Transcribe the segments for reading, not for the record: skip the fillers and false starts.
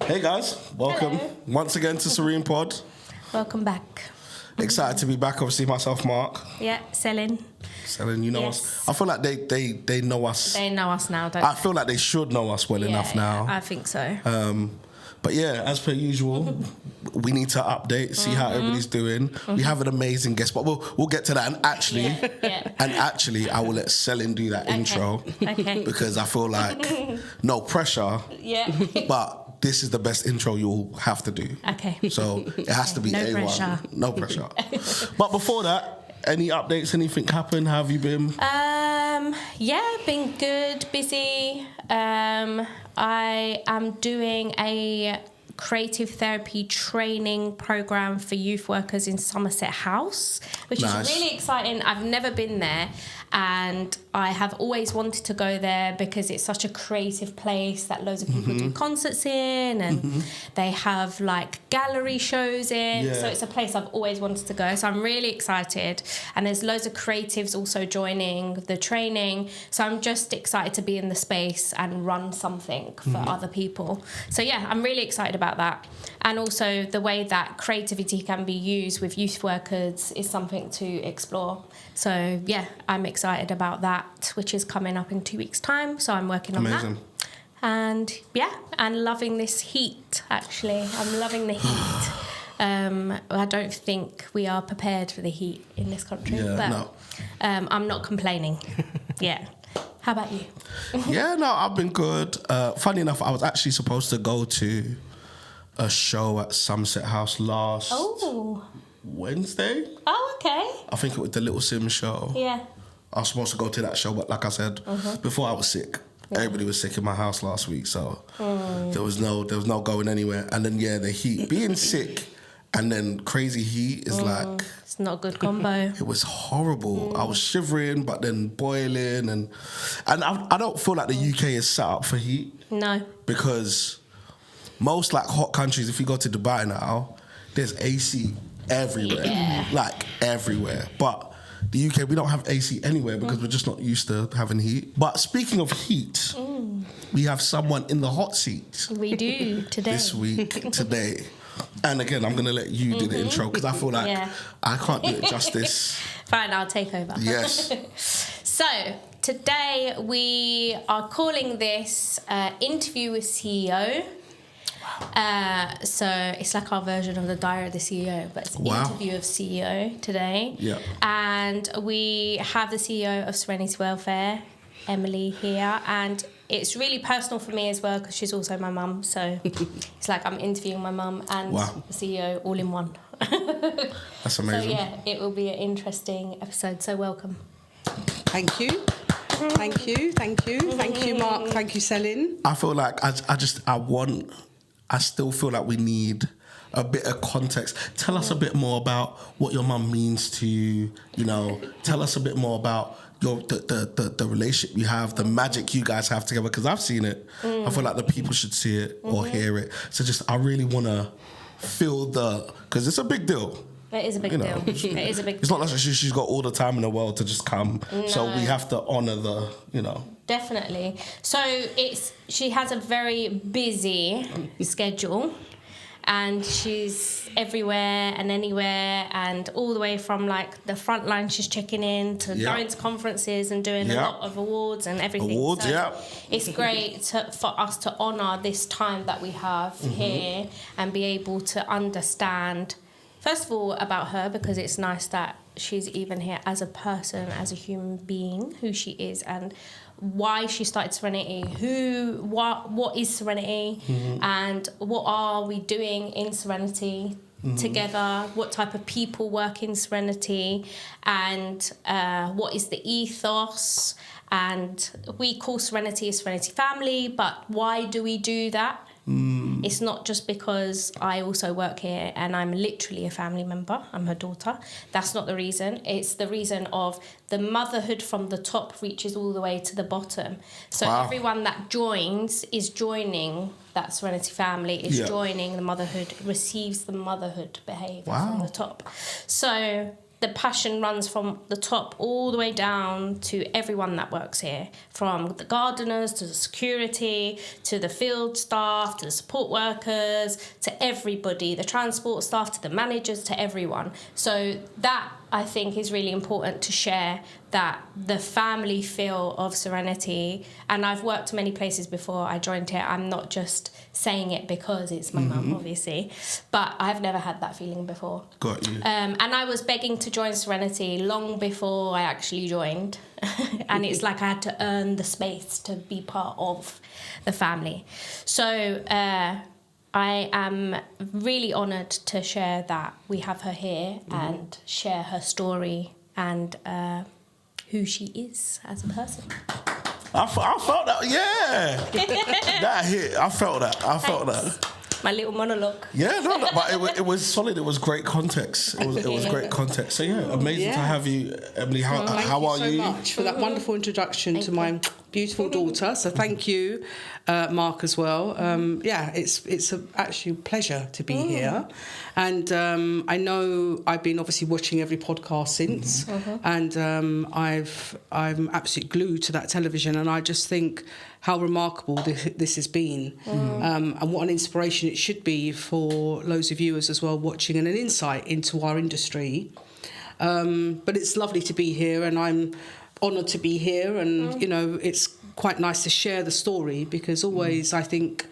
Hey guys, welcome once again to Serene Pod. Welcome back. Excited to be back. Obviously, myself, Mark. Yeah, Selin, you know us. I feel like they know us. They know us now, don't I feel like they should know us well enough now. I think so. But yeah, as per usual, we need to update, see how everybody's doing. We have an amazing guest, but we'll get to that. And actually, I will let Selin do that intro because I feel like no pressure. Yeah. But this is the best intro you'll have to do. Okay. So it has to be No A1. pressure. No pressure. But before that, any updates? Anything happen? How have you been? Yeah, been good, busy. I am doing a creative therapy training program for youth workers in Somerset House, which is really exciting. I've never been there, and I have always wanted to go there because it's such a creative place that loads of people do concerts in, and they have like gallery shows in. So it's a place I've always wanted to go. So I'm really excited, and there's loads of creatives also joining the training. So I'm just excited to be in the space and run something for other people. So yeah, I'm really excited about that. And also the way that creativity can be used with youth workers is something to explore. So yeah, I'm excited about that, which is coming up in 2 weeks' time. So I'm working on that. And yeah, and loving this heat, actually. I'm loving the heat. I don't think we are prepared for the heat in this country. I'm not complaining. Yeah. How about you? I've been good. Funny enough, I was actually supposed to go to a show at Somerset House last Wednesday. Oh, okay. I think it was the Little Sims show. Yeah. I was supposed to go to that show, but like I said, before I was sick, everybody was sick in my house last week, so there was no going anywhere. And then the heat, being sick, and then crazy heat is like it's not a good combo. It was horrible. I was shivering, but then boiling, and I don't feel like the UK is set up for heat. No, because most like hot countries, if you go to Dubai now, there's AC everywhere, like everywhere. But the UK, we don't have AC anywhere because we're just not used to having heat. But speaking of heat, we have someone in the hot seat. We do today. This week, today. And again, I'm going to let you do the intro because I feel like I can't do it justice. Fine, I'll take over. Yes. So, today we are calling this Interview with CEO. So it's like our version of the Diary of the CEO, but it's Interview of CEO today. Yeah. And we have the CEO of Serenity Welfare, Emily, here, and it's really personal for me as well because she's also my mum. So it's like I'm interviewing my mum and the CEO all in one. That's amazing. So yeah, it will be an interesting episode. So welcome. Thank you. Thank you, Mark. Thank you, Selin. I feel like I still feel like we need a bit of context. Tell us a bit more about what your mum means to you. You know, tell us a bit more about the relationship you have, the magic you guys have together. Because I've seen it. I feel like the people should see it or hear it. So I really want to feel because it's a big deal. It is a big deal. It is a big deal. It's not like she's got all the time in the world to just come. No. So we have to honour Definitely. So she has a very busy schedule, and she's everywhere and anywhere, and all the way from like the front line she's checking in to going to conferences and doing a lot of awards and everything. It's great for us to honour this time that we have here and be able to understand, first of all, about her, because it's nice that she's even here as a person, as a human being, who she is and why she started Serenity, what is Serenity, and what are we doing in Serenity together, what type of people work in Serenity, and what is the ethos. And we call Serenity a Serenity family, but why do we do that? It's not just because I also work here and I'm literally a family member. I'm her daughter. That's not the reason. It's the reason of the motherhood from the top reaches all the way to the bottom. So everyone that joins is joining that Serenity family, is joining the motherhood, receives the motherhood behaviour from the top. So the passion runs from the top all the way down to everyone that works here, from the gardeners to the security, to the field staff, to the support workers, to everybody, the transport staff, to the managers, to everyone. So that, I think, is really important to share, that the family feel of Serenity. And I've worked many places before I joined here. I'm not just saying it because it's my mum, obviously, but I've never had that feeling before. Got you. And I was begging to join Serenity long before I actually joined. And it's like I had to earn the space to be part of the family. So I am really honoured to share that we have her here and share her story and who she is as a person. I felt that, yeah. That hit. I felt that. Thanks. My little monologue. Yeah, no, but it was solid. It was great context. It was great context. So yeah, amazing to have you, Emily. How are you? Thank you so much for that wonderful introduction to my beautiful daughter. So thank you, Mark, as well. Yeah, it's actually a pleasure to be here, and I know I've been obviously watching every podcast since, and I'm absolutely glued to that television, and I just think how remarkable this has been, and what an inspiration it should be for loads of viewers as well watching, and an insight into our industry. But it's lovely to be here, and I'm honoured to be here, and you know, it's quite nice to share the story, because always I think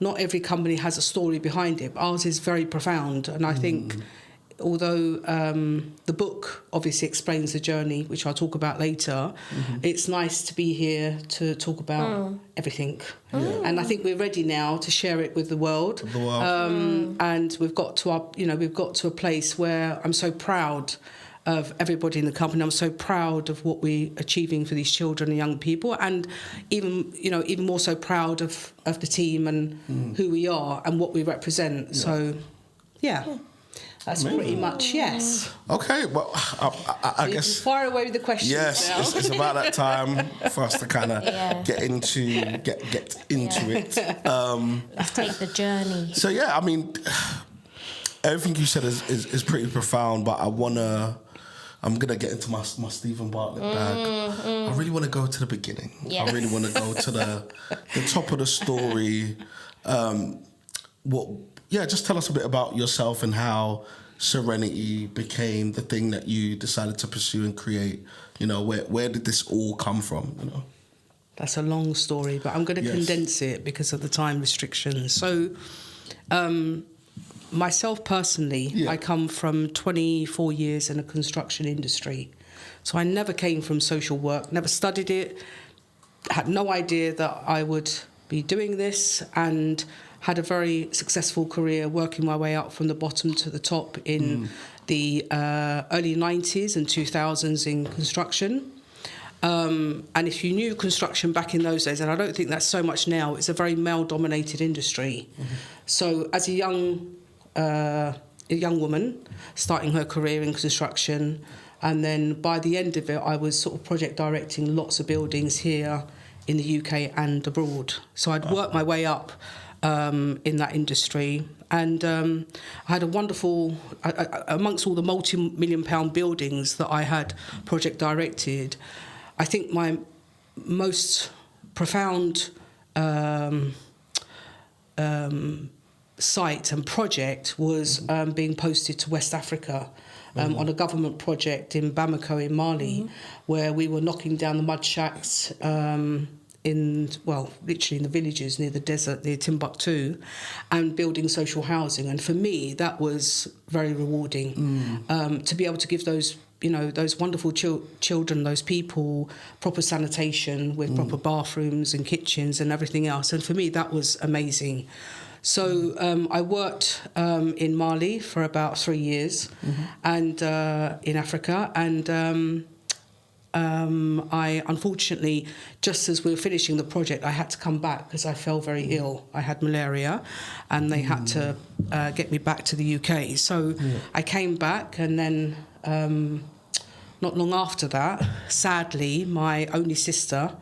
not every company has a story behind it, but ours is very profound, and I think although the book obviously explains the journey, which I'll talk about later, it's nice to be here to talk about everything. And I think we're ready now to share it with the world. And we've got to a place where I'm so proud of everybody in the company. I'm so proud of what we're achieving for these children and young people, and even more so proud of the team and who we are and what we represent. So that's pretty much, yes. Okay, well, I guess... Fire away with the questions now. It's about that time for us to kind of get into it. Let's take the journey. So, yeah, I mean, everything you said is pretty profound, but I'm going to get into my Stephen Bartlett bag. I really want to go to the beginning. Yes. I really want to go to the top of the story. Just tell us a bit about yourself and how Serenity became the thing that you decided to pursue and create. You know, where did this all come from? You know, that's a long story, but I'm going to condense it because of the time restrictions. So, myself personally, I come from 24 years in the construction industry. So I never came from social work, never studied it, had no idea that I would be doing this, and had a very successful career working my way up from the bottom to the top in the early 90s and 2000s in construction. And if you knew construction back in those days, and I don't think that's so much now, it's a very male-dominated industry. So as a young woman starting her career in construction, and then by the end of it I was sort of project directing lots of buildings here in the UK and abroad. So I'd worked my way up in that industry, and I had a wonderful, amongst all the multi-million pound buildings that I had project directed, I think my most profound site and project was being posted to West Africa on a government project in Bamako in Mali, where we were knocking down the mud shacks literally in the villages near the desert, near Timbuktu, and building social housing. And for me, that was very rewarding, to be able to give those wonderful children, those people, proper sanitation with proper bathrooms and kitchens and everything else. And for me, that was amazing. So I worked in Mali for about 3 years, and in Africa, and I unfortunately, just as we were finishing the project, I had to come back because I fell very ill. I had malaria, and they had to get me back to the UK. So I came back, and then not long after that, sadly, my only sister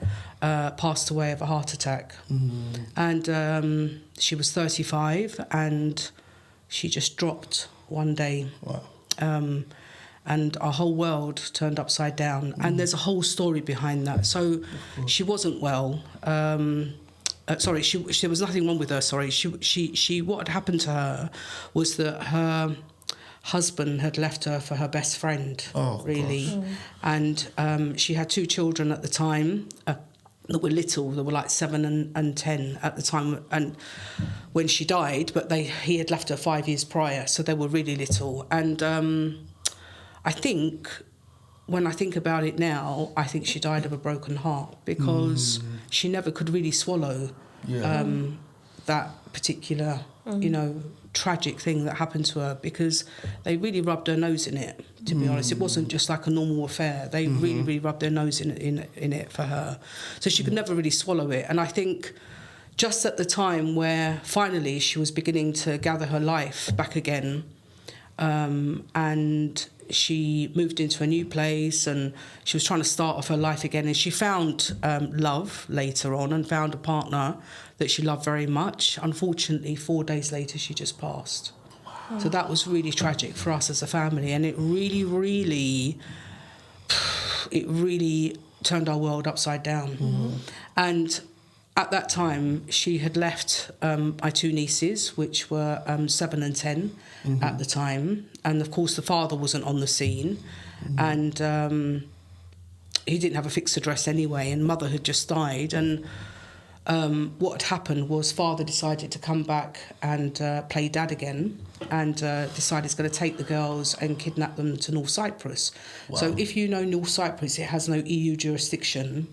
passed away of a heart attack. And she was 35, and she just dropped one day. Wow. and our whole world turned upside down. And there's a whole story behind that. So she wasn't well. Sorry, there was nothing wrong with her. Sorry, she. What had happened to her was that her husband had left her for her best friend. Oh, really, and she had 2 children at the time. That were little, they were like 7 and 10 at the time, and when she died, but he had left her 5 years prior, so they were really little. And I think, when I think about it now, I think she died of a broken heart, because she never could really swallow that particular, tragic thing that happened to her, because they really rubbed their nose in it, to be honest. It wasn't just like a normal affair. They really, really rubbed their nose in it for her. So she could never really swallow it. And I think just at the time where finally she was beginning to gather her life back again, and she moved into a new place and she was trying to start off her life again, and she found love later on and found a partner that she loved very much. Unfortunately, 4 days later, she just passed. Wow. So that was really tragic for us as a family, and it really, really turned our world upside down. And at that time, she had left my 2 nieces, which were 7 and 10 at the time. And of course, the father wasn't on the scene. And he didn't have a fixed address anyway, and mother had just died. And what had happened was father decided to come back and play dad again, and decided he's going to take the girls and kidnap them to North Cyprus. Wow. So if you know North Cyprus, it has no EU jurisdiction.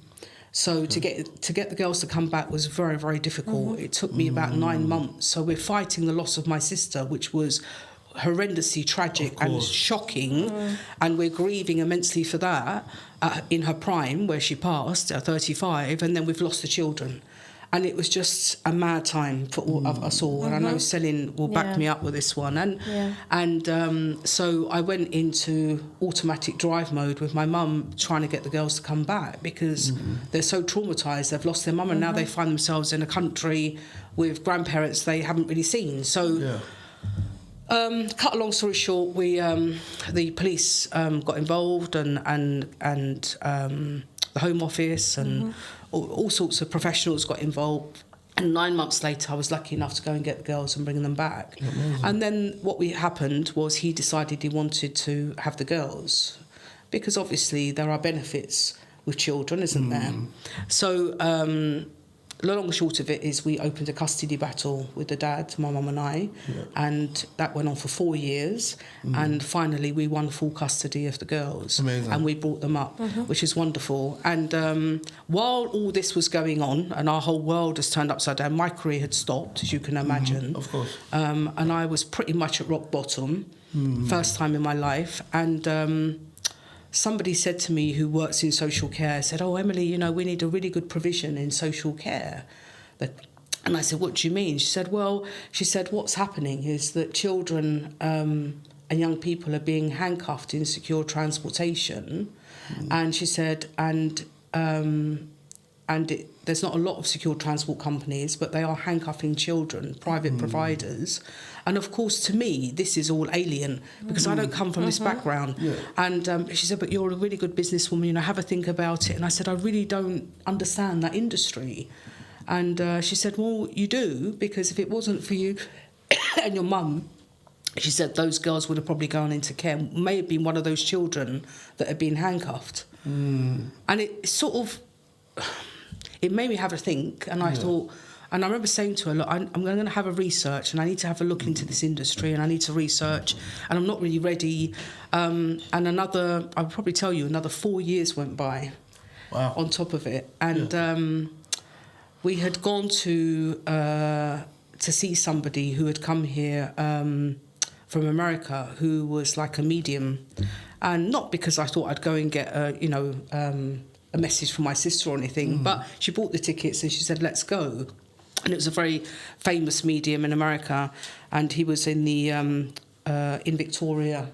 So to get the girls to come back was very, very difficult. It took me about 9 months. So we're fighting the loss of my sister, which was horrendously tragic and shocking, and we're grieving immensely for that in her prime, where she passed at 35, and then we've lost the children. And it was just a mad time for all of us all. And I know Celine will back me up with this one. And so I went into automatic drive mode with my mum, trying to get the girls to come back, because they're so traumatised. They've lost their mum, and now they find themselves in a country with grandparents they haven't really seen. So cut a long story short, we the police got involved, and the Home Office and all sorts of professionals got involved. And 9 months later, I was lucky enough to go and get the girls and bring them back. Amazing. And then what happened was he decided he wanted to have the girls, because obviously there are benefits with children, isn't there? So the long and short of it is we opened a custody battle with the dad, my mum and I, and that went on for 4 years. And finally we won full custody of the girls. Amazing. And we brought them up, which is wonderful. And while all this was going on and our whole world has turned upside down, my career had stopped, as you can imagine. Of course. And I was pretty much at rock bottom, first time in my life. And somebody said to me, who works in social care, said, "Oh, Emily, we need a really good provision in social care." And I said, "What do you mean?" She said, "What's happening is that children and young people are being handcuffed in secure transportation." And she said, there's not a lot of secure transport companies, but they are handcuffing children, private providers. And of course, to me, this is all alien, because I don't come from this background. And she said, "But you're a really good businesswoman, have a think about it." And I said, "I really don't understand that industry." And she said, "Well, you do, because if it wasn't for you and your mum," she said, "those girls would have probably gone into care, may have been one of those children that had been handcuffed." And it sort of... it made me have a think, and I thought, and I remember saying to her, "Look, I'm going to have a research, and I need to have a look into this industry, and I need to research, and I'm not really ready." And I'll probably tell you, another 4 years went by on top of it. And we had gone to see somebody who had come here from America, who was like a medium. And not because I thought I'd go and get a message from my sister or anything, but she bought the tickets and she said, "Let's go." And it was a very famous medium in America, and he was in the in Victoria,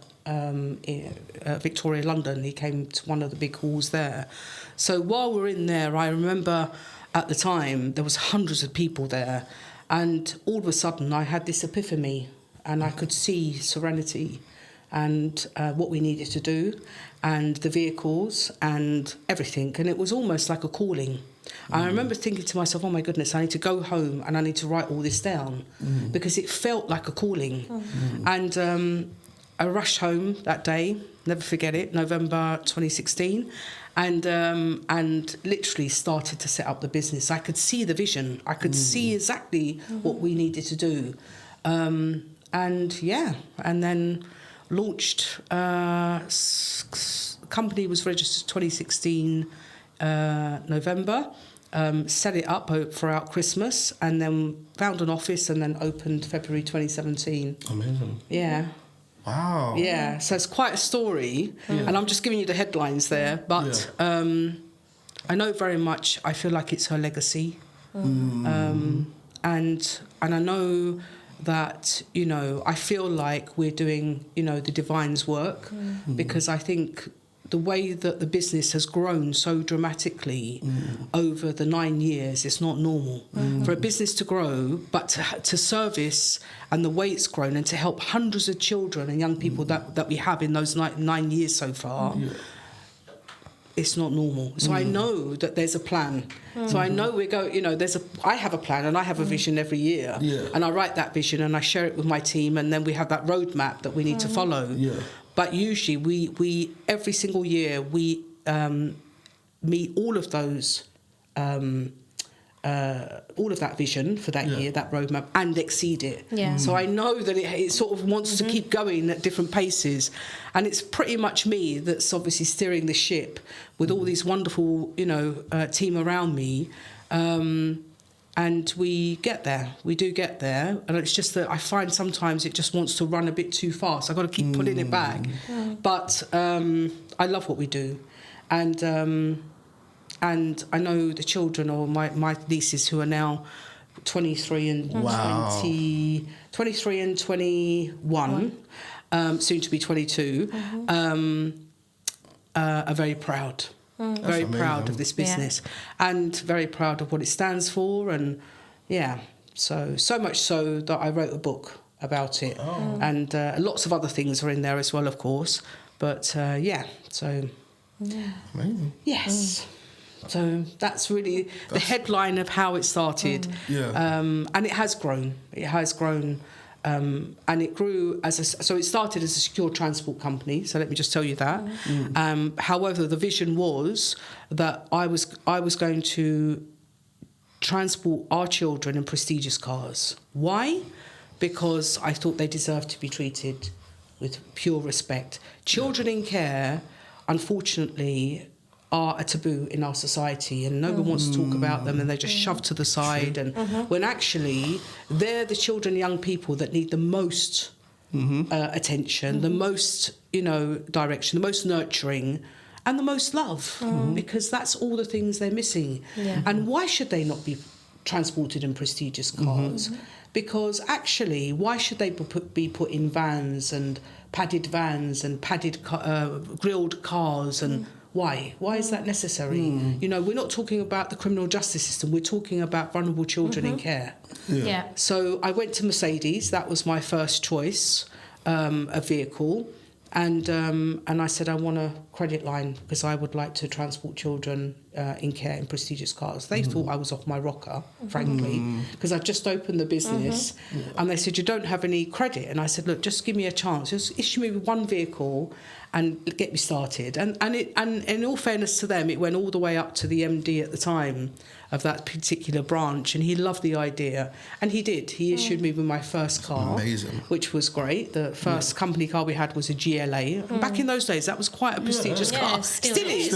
London. He came to one of the big halls there. So while we're in there, I remember at the time there was hundreds of people there, and all of a sudden I had this epiphany, and I could see serenity. and what we needed to do, and the vehicles and everything. And it was almost like a calling. I remember thinking to myself, oh my goodness, I need to go home and I need to write all this down, because it felt like a calling. And I rushed home that day, never forget it, November 2016, and literally started to set up the business. I could see the vision. I could see exactly what we needed to do. And then launched. Company was registered 2016 November. Set it up throughout Christmas, and then found an office, and then opened February 2017. Amazing. Yeah. Wow. Yeah, so it's quite a story, and I'm just giving you the headlines there, but I know very much, I feel like it's her legacy. And I know that, you know, I feel like we're doing, you know, the divine's work, because I think the way that the business has grown so dramatically over the 9 years, it's not normal. For a business to grow, but to service, and the way it's grown, and to help hundreds of children and young people that we have in those 9 years so far, it's not normal. So I know that there's a plan. So I know I have a plan, and I have a vision every year. And I write that vision and I share it with my team, and then we have that roadmap that we need to follow. But usually we every single year we meet all of those all of that vision for that year, that roadmap, and exceed it. So I know that it sort of wants to keep going at different paces, and it's pretty much me that's obviously steering the ship with all these wonderful, you know, team around me. And we get there. We do get there. And it's just that I find sometimes it just wants to run a bit too fast. I've got to keep pulling it back. But I love what we do. And I know the children, or my nieces, who are now 23 and 23 and 21, soon to be 22, are very proud. Very proud of this business, and very proud of what it stands for, and so much so that I wrote a book about it, and lots of other things are in there as well, of course. But so amazing. Yes. So that's really the headline of how it started, and it has grown. It has grown. And it grew so it started as a secure transport company. So let me just tell you that. However, the vision was that I was going to transport our children in prestigious cars. Why? Because I thought they deserved to be treated with pure respect. Children in care, unfortunately, are a taboo in our society, and no one wants to talk about them, and they're just shoved to the side. And when actually they're the children, young people that need the most attention, the most, you know, direction, the most nurturing, and the most love, because that's all the things they're missing. And why should they not be transported in prestigious cars? Because actually, why should they be put in vans and padded grilled cars? And why is that necessary? You know, we're not talking about the criminal justice system, we're talking about vulnerable children in care. So I went to Mercedes. That was my first choice, a vehicle. And I said, I want a credit line, because I would like to transport children in care in prestigious cars. They thought I was off my rocker, frankly, because I'd just opened the business. And they said, you don't have any credit. And I said, look, just give me a chance. Just issue me with one vehicle and get me started. And in all fairness to them, it went all the way up to the MD at the time of that particular branch, and he loved the idea, and he did. He issued me with my first car, which was great. The first company car we had was a GLA. And back in those days, that was quite a prestigious car. Still is.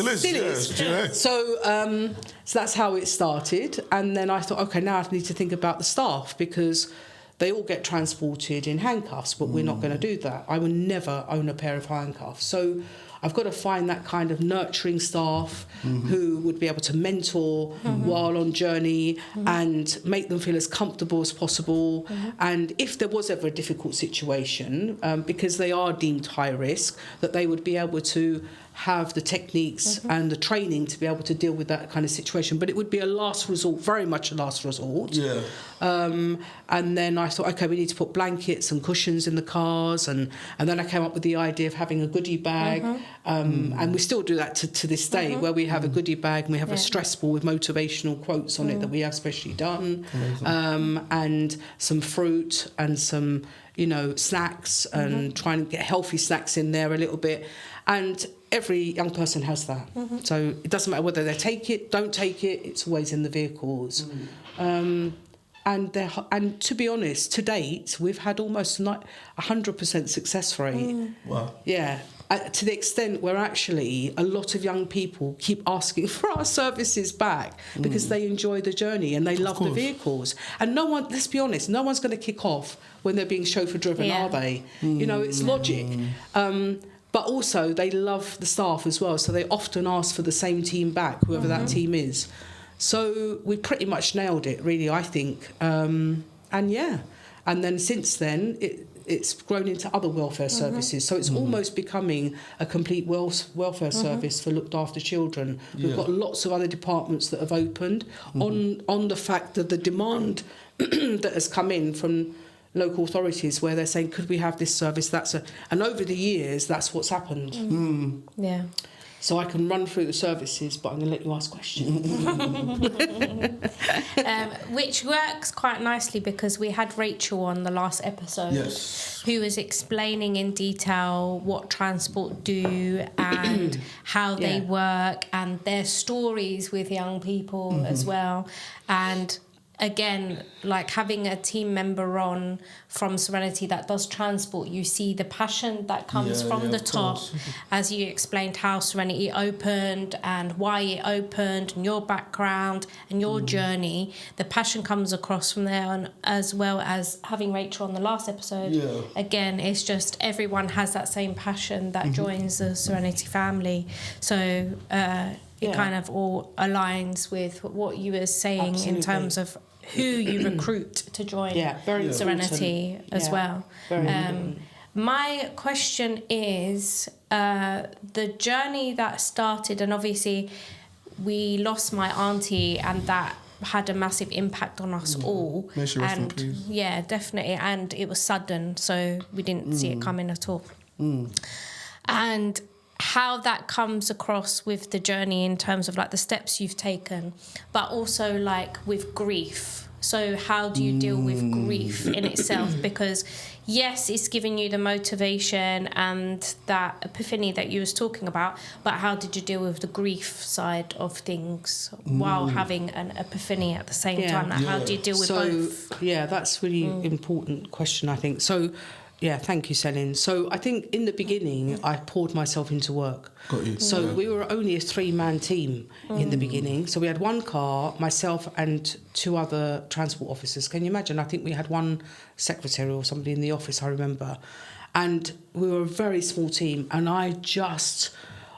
So that's how it started, and then I thought, okay, now I need to think about the staff, because they all get transported in handcuffs, but we're not going to do that. I will never own a pair of handcuffs. So I've got to find that kind of nurturing staff who would be able to mentor while on journey and make them feel as comfortable as possible. And if there was ever a difficult situation, because they are deemed high risk, that they would be able to have the techniques and the training to be able to deal with that kind of situation. But it would be a last resort, very much a last resort. Yeah. And then I thought, okay, we need to put blankets and cushions in the cars, and then I came up with the idea of having a goodie bag, and we still do that to this day, where we have a goodie bag and we have a stress ball with motivational quotes on it that we have specially done, and some fruit and some, you know, snacks, and trying to get healthy snacks in there a little bit. And every young person has that. So it doesn't matter whether they take it, don't take it, it's always in the vehicles. And to be honest, to date, we've had almost 100% success rate. Wow. Yeah. To the extent where actually a lot of young people keep asking for our services back because they enjoy the journey and they love the vehicles. And no one, let's be honest, no one's going to kick off when they're being chauffeur driven, are they? You know, it's logic. But also they love the staff as well, so they often ask for the same team back, whoever that team is. So we pretty much nailed it, really, I think. And then since then, it's grown into other welfare services. So it's almost becoming a complete welfare service for looked after children. We've got lots of other departments that have opened on the fact that the demand that has come in from local authorities, where they're saying, could we have this service? And over the years, that's what's happened. Yeah. So I can run through the services, but I'm going to let you ask questions. Which works quite nicely because we had Rachel on the last episode, who was explaining in detail what transport do and how they work and their stories with young people as well. And again, like having a team member on from Serenity that does transport, you see the passion that comes from the top, as you explained how Serenity opened and why it opened and your background and your journey. The passion comes across from there, and as well as having Rachel on the last episode. Again, it's just everyone has that same passion that joins the Serenity family. So it kind of all aligns with what you were saying in terms of who you recruit to join Serenity as well. My question is, the journey that started, and obviously we lost my auntie and that had a massive impact on us all. And yeah, definitely. And it was sudden, so we didn't see it coming at all. And how that comes across with the journey in terms of like the steps you've taken, but also like with grief. So how do you deal with grief in itself? Because yes, it's giving you the motivation and that epiphany that you was talking about, but how did you deal with the grief side of things while having an epiphany at the same time? Like, how do you deal with both? Yeah, that's really important question, I think. So yeah, thank you, Celine. So I think in the beginning, I poured myself into work. Got you. So we were only a 3-man team in the beginning. So we had one car, myself and 2 other transport officers. Can you imagine? I think we had 1 secretary or somebody in the office, I remember. And we were a very small team. And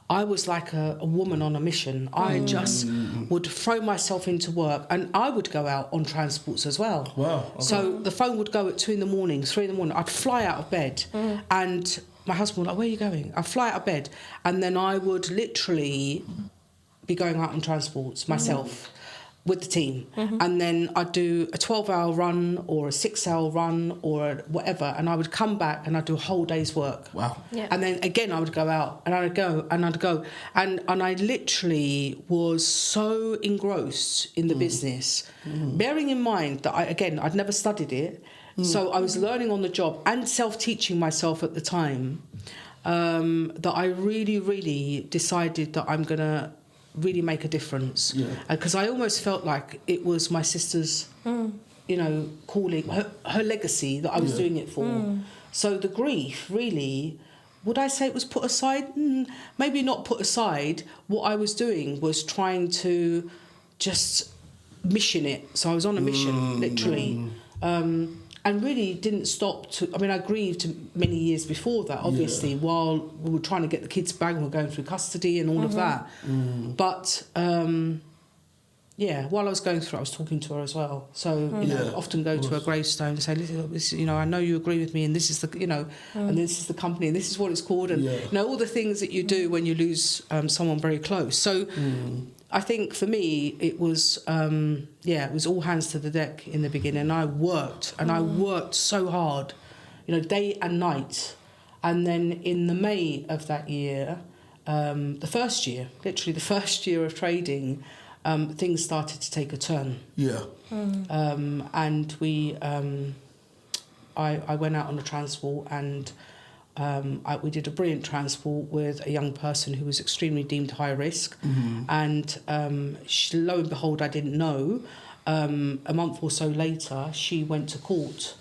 I was like a woman on a mission. I just would throw myself into work, and I would go out on transports as well. Wow. Okay. So the phone would go at 2 a.m, 3 a.m. I'd fly out of bed, and my husband would like, where are you going? I'd fly out of bed, and then I would literally be going out on transports myself with the team. And then I'd do a 12-hour run or a 6-hour run or whatever, and I would come back and I'd do a whole day's work. Wow. Yeah. And then again I would go out and I'd go and I'd go, and I literally was so engrossed in the business, bearing in mind that I'd never studied it, so I was learning on the job and self-teaching myself at the time, that I really, really decided that I'm gonna really make a difference, because I almost felt like it was my sister's calling, her legacy that I was doing it for. So the grief, really, would I say it was put aside? Maybe not put aside. What I was doing was trying to just mission it. So I was on a mission, literally, and really didn't stop I grieved many years before that, obviously, while we were trying to get the kids back and we were going through custody and all of that. But while I was going through it, I was talking to her as well. So, you know, often go to her gravestone and say, listen, this, you know, I know you agree with me, and this is the, you know, and this is the company, and this is what it's called, and, you know, all the things that you do when you lose someone very close. So I think for me, it was, it was all hands to the deck in the beginning. And I worked so hard, you know, day and night. And then in the May of that year, the first year of trading, things started to take a turn. Yeah. And we, I went out on a transport, and we did a brilliant transport with a young person who was extremely deemed high risk. And lo and behold, I didn't know, a month or so later, she went to court.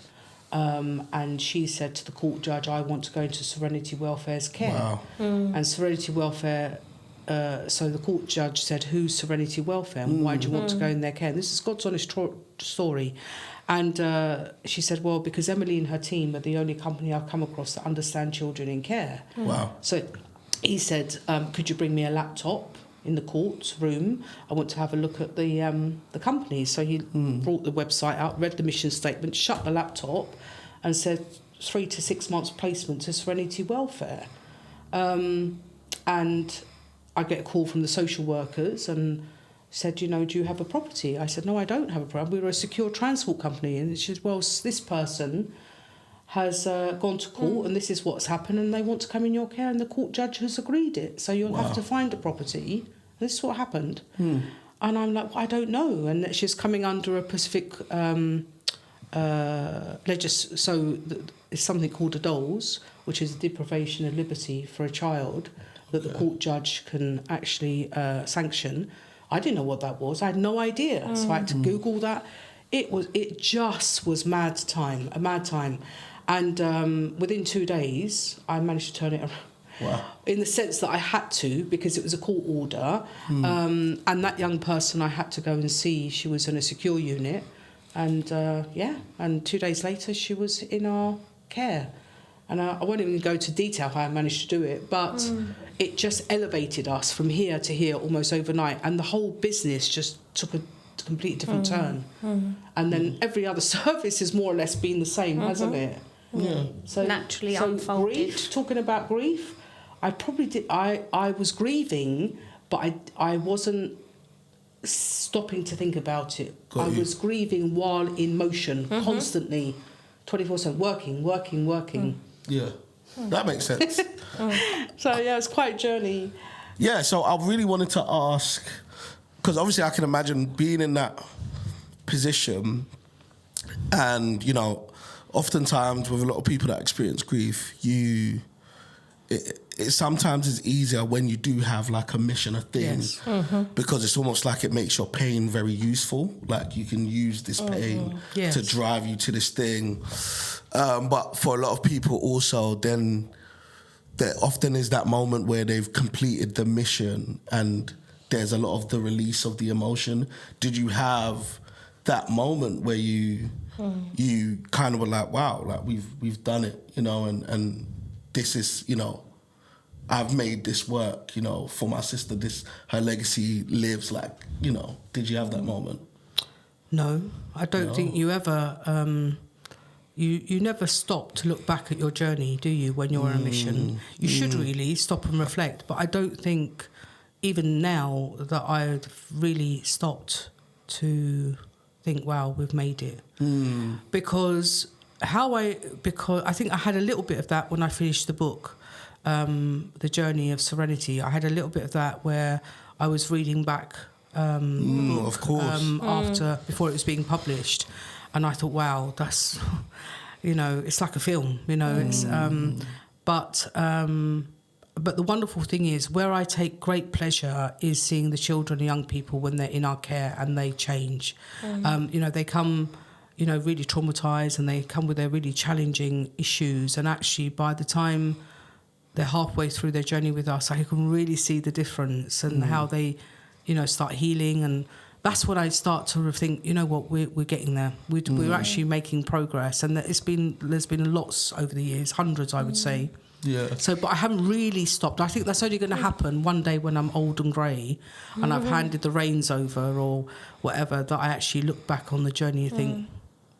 And she said to the court judge, I want to go into Serenity Welfare's care. Wow. And Serenity Welfare, so the court judge said, who's Serenity Welfare, and why do you want to go in their care? And this is God's honest story. And she said, well, because Emily and her team are the only company I've come across that understand children in care. Wow. So he said, could you bring me a laptop in the courtroom? I want to have a look at the company. So he brought the website out, read the mission statement, shut the laptop, and said 3 to 6 months placement to Serenity Welfare. And I get a call from the social workers and said, you know, do you have a property? I said, no, I don't have a property. We were a secure transport company. And she said, well, this person has gone to court and this is what's happened, and they want to come in your care, and the court judge has agreed it. So you'll have to find a property. This is what happened. And I'm like, well, I don't know. And she's coming under a Pacific so it's something called a DOLS, which is deprivation of liberty for a child that the court judge can actually sanction. I didn't know what that was. I had no idea. So I had to Google that. It just was a mad time. And within 2 days, I managed to turn it around. Wow. In the sense that I had to, because it was a court order. And that young person I had to go and see, she was in a secure unit. And and 2 days later, she was in our care. And I won't even go into detail how I managed to do it, but it just elevated us from here to here almost overnight. And the whole business just took a completely different turn. And then every other service has more or less been the same, hasn't it? Yeah. So naturally unfolded. Grief, talking about grief, I probably did. I was grieving, but I wasn't stopping to think about it. I was grieving while in motion, constantly, 24/7, working. Yeah, that makes sense. So yeah, it's quite a journey. Yeah, so I really wanted to ask, because obviously I can imagine being in that position, and you know, oftentimes with a lot of people that experience grief, it sometimes is easier when you do have like a mission, a thing, because it's almost like it makes your pain very useful. Like you can use this pain to drive you to this thing. But for a lot of people also, then there often is that moment where they've completed the mission and there's a lot of the release of the emotion. Did you have that moment where you kind of were like, wow, like we've done it, you know, and this is, you know, I've made this work, you know, for my sister, her legacy lives, like, you know, did you have that moment? No, I don't think you ever, you never stop to look back at your journey, do you, when you're on a mission? You should really stop and reflect, but I don't think even now that I've really stopped to think, wow, we've made it. Because I think I had a little bit of that when I finished the book, The Journey of Serenity. I had a little bit of that where I was reading back the book, of course. Before it was being published, and I thought, wow, that's, you know, it's like a film, you know. It's but the wonderful thing is, where I take great pleasure is seeing the children and young people when they're in our care and they change. You know, they come, you know, really traumatised, and they come with their really challenging issues, and actually by the time they're halfway through their journey with us, I can really see the difference and how they, you know, start healing. And that's when I start to think, you know what, we're getting there. We're actually making progress, and there's been lots over the years, hundreds, I would say. Yeah. So, but I haven't really stopped. I think that's only going to happen one day when I'm old and grey and I've handed the reins over or whatever, that I actually look back on the journey and think,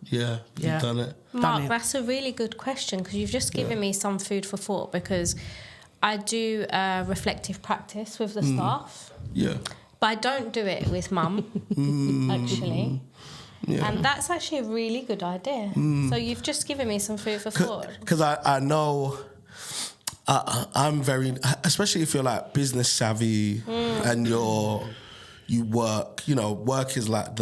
yeah, you've done it. Mark, that's a really good question, because you've just given me some food for thought, because I do reflective practice with the staff. Yeah. But I don't do it with mum, actually. Yeah. And that's actually a really good idea. So you've just given me some food for thought. Because I know I'm very, especially if you're like business savvy and you work, work is like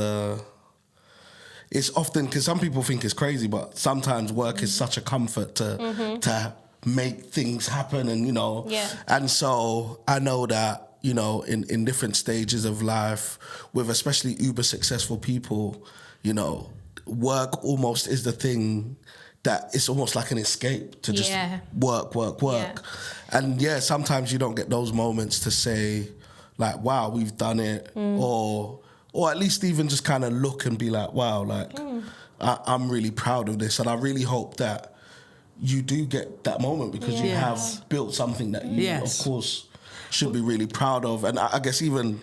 it's often, because some people think it's crazy, but sometimes work is such a comfort to make things happen, and and so I know that in different stages of life, with especially uber successful people, work almost is the thing that it's almost like an escape to just work. And sometimes you don't get those moments to say like, wow, we've done it, or at least even just kind of look and be like, wow, like I'm really proud of this. And I really hope that you do get that moment, because you have built something that you, of course, should be really proud of. And I guess even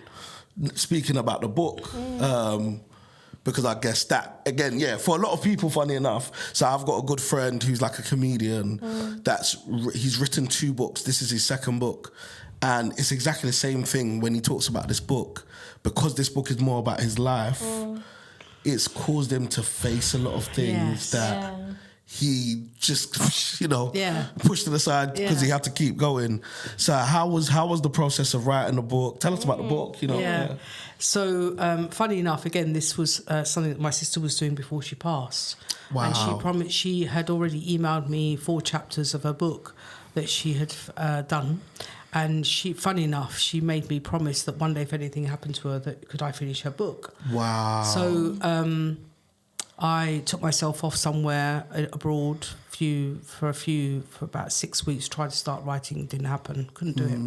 speaking about the book, because I guess that, again, for a lot of people, funny enough, so I've got a good friend who's like a comedian, he's written 2 books. This is his 2nd book. And it's exactly the same thing when he talks about this book. Because this book is more about his life, it's caused him to face a lot of things that he just, pushed to the side because he had to keep going. So how was the process of writing the book? Tell us about the book, So, funny enough, again, this was something that my sister was doing before she passed. Wow. And she had already emailed me 4 chapters of her book that she had done. And funny enough, she made me promise that one day, if anything happened to her, that could I finish her book. Wow. So I took myself off somewhere abroad for about 6 weeks, tried to start writing, didn't happen, couldn't do it.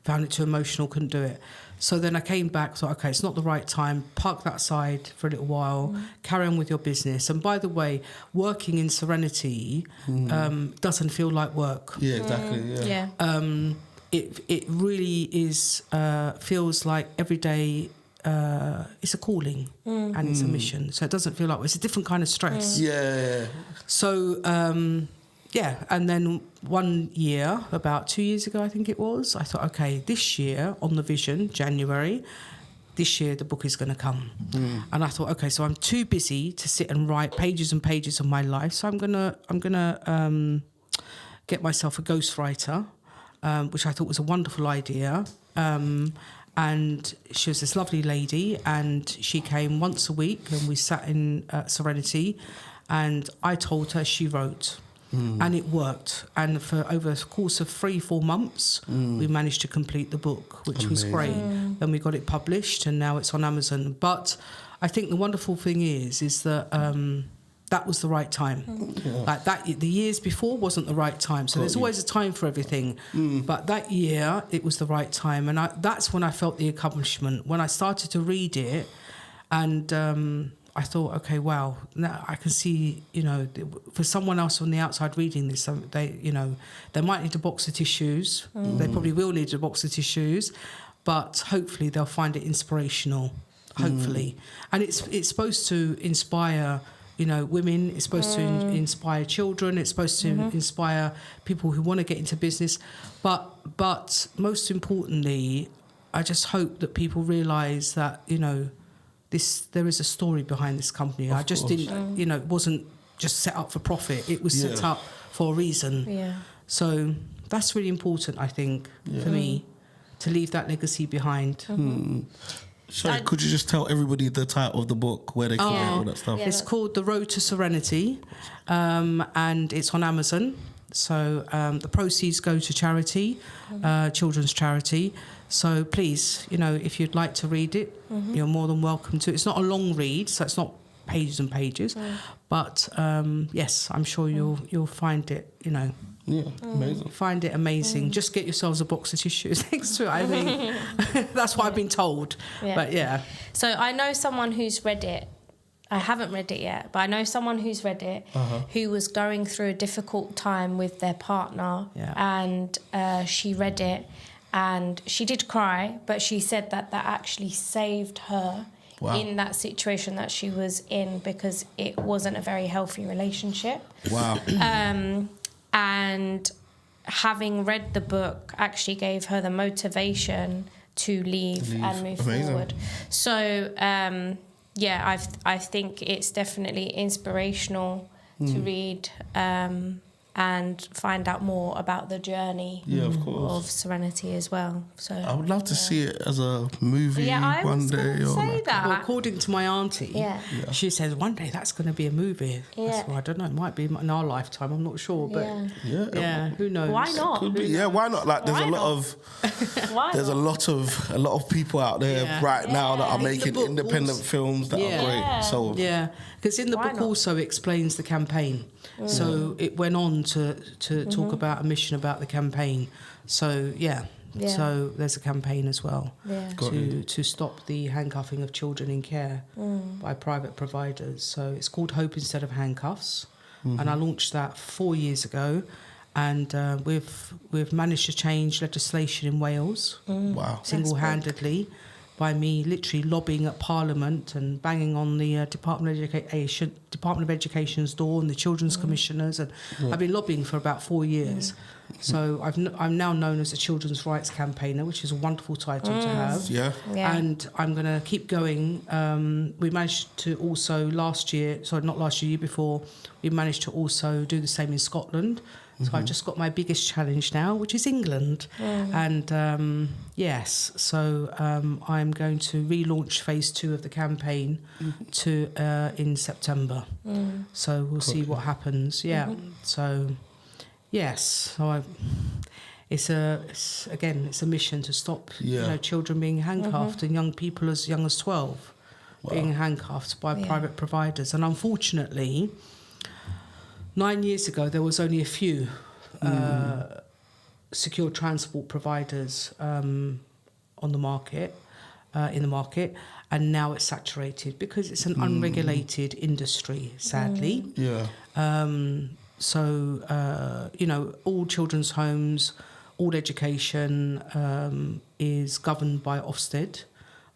Found it too emotional, couldn't do it. So then I came back, thought, okay, it's not the right time, park that aside for a little while, carry on with your business. And by the way, working in Serenity doesn't feel like work. Yeah, exactly. It really is, feels like every day it's a calling and it's a mission. So it doesn't feel like, it's a different kind of stress. Yeah. So, and then one year, about 2 years ago, I think it was, I thought, okay, this year on the vision, January, this year the book is going to come. And I thought, okay, so I'm too busy to sit and write pages and pages of my life. So I'm gonna get myself a ghostwriter, which I thought was a wonderful idea. And she was this lovely lady, and she came once a week, and we sat in Serenity, and I told her, she wrote. And it worked. And for over the course of 3-4 months, we managed to complete the book, which was great. Then we got it published, and now it's on Amazon. But I think the wonderful thing is that that was the right time. Like that, the years before wasn't the right time. So there's always a time for everything. But that year, it was the right time. And that's when I felt the accomplishment. When I started to read it, and I thought, okay, wow, now I can see, for someone else on the outside reading this, they might need a box of tissues. They probably will need a box of tissues, but hopefully they'll find it inspirational, hopefully. And it's supposed to inspire, women, it's supposed to inspire children, it's supposed to inspire people who want to get into business. But most importantly, I just hope that people realise that, there is a story behind this company. I just didn't, it wasn't just set up for profit. It was set up for a reason. Yeah. So that's really important, I think, for me, to leave that legacy behind. Sorry, could you just tell everybody the title of the book, where they can get all that stuff? It's called The Road to Serenity, and it's on Amazon. So the proceeds go to charity, children's charity. So please, if you'd like to read it, you're more than welcome to. It's not a long read, so it's not pages and pages. But yes, I'm sure you'll find it, Yeah, amazing. Find it amazing. Just get yourselves a box of tissues next to it, I think. That's what I've been told. Yeah. But yeah. So I know someone who's read it I haven't read it yet, but I know someone who's read it, who was going through a difficult time with their partner, and she read it, and she did cry, but she said that actually saved her in that situation that she was in, because it wasn't a very healthy relationship. Wow. And having read the book actually gave her the motivation to leave and move forward. So, I think it's definitely inspirational to read and find out more about the journey of Serenity as well. So I would love to see it as a movie one day. That. Well, according to my auntie, she says one day that's going to be a movie. Yeah. I don't know. It might be in our lifetime. I'm not sure, but who knows? Why not? Could be. Yeah, why not? Like, there's a lot of people out there right now that are making independent films that are great. So because in the book also explains the campaign. So it went on to talk about a mission about the campaign. So so there's a campaign as well to stop the handcuffing of children in care by private providers. So it's called Hope Instead of Handcuffs, and I launched that 4 years ago, and we've managed to change legislation in Wales. Wow, single-handedly. By me literally lobbying at Parliament and banging on the Department of Education's door and the Children's Commissioners, and I've been lobbying for about 4 years. So I'm now known as a children's rights campaigner, which is a wonderful title to have. And I'm going to keep going. We managed to also year before, we managed to also do the same in Scotland. So I've just got my biggest challenge now, which is England. And so I'm going to relaunch phase 2 of the campaign in September. So we'll see what happens. So yes, it's a mission to stop children being handcuffed and young people as young as 12 being handcuffed by private providers. And unfortunately, 9 years ago, there was only a few secure transport providers on the market, and now it's saturated because it's an unregulated industry, sadly. All children's homes, all education is governed by Ofsted,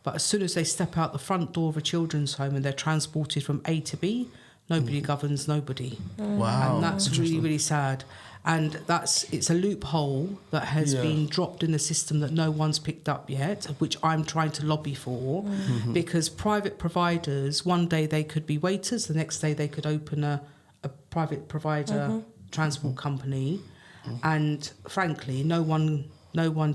but as soon as they step out the front door of a children's home and they're transported from A to B, nobody governs nobody. Wow. And that's really, really sad. And it's a loophole that has been dropped in the system that no one's picked up yet, which I'm trying to lobby for, because private providers, one day they could be waiters, the next day they could open a private provider transport company. And frankly, no one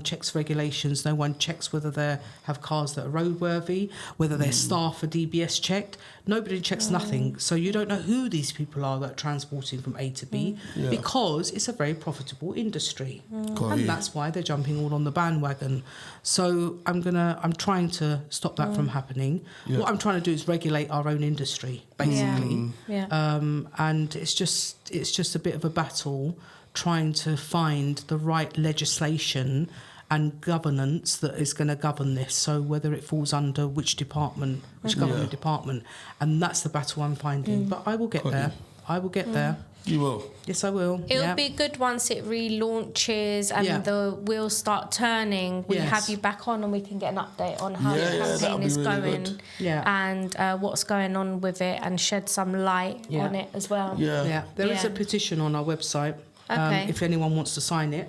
checks regulations. No one checks whether they have cars that are roadworthy, whether their staff are DBS checked. Nobody checks nothing. So you don't know who these people are that are transporting from A to B because it's a very profitable industry. And that's why they're jumping all on the bandwagon. So I'm trying to stop that from happening. What I'm trying to do is regulate our own industry, basically. And it's just a bit of a battle trying to find the right legislation and governance that is going to govern this. So whether it falls under which department, which government department, and that's the battle I'm finding. But I will get there. I will get there. You will. Yes, I will. It'll be good once it relaunches and the wheels start turning. We have you back on and we can get an update on how the campaign is really going and what's going on with it, and shed some light on it as well. There is a petition on our website. If anyone wants to sign it.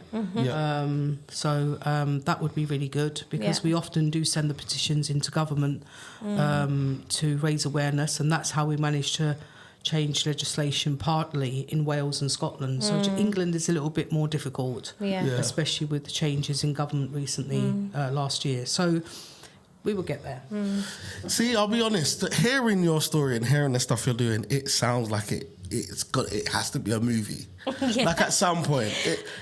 That would be really good, because we often do send the petitions into government to raise awareness, and that's how we manage to change legislation partly in Wales and Scotland. So England is a little bit more difficult, especially with the changes in government recently last year. So we will get there. See, I'll be honest, hearing your story and hearing the stuff you're doing, it sounds like it has to be a movie. Like at some point,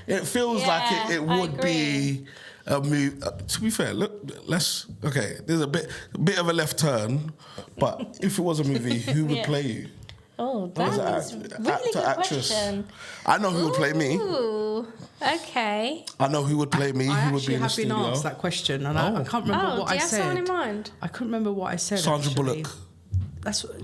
it feels like it would be a movie. To be fair, there's a bit of a left turn, but if it was a movie, who would play you? Oh, that is a really good question. I know who would play me. Ooh, okay. I know who would play me. Who would be in the studio. I have been asked that question, and I can't remember what I said. Do you have someone in mind? I couldn't remember what I said. Sandra Bullock.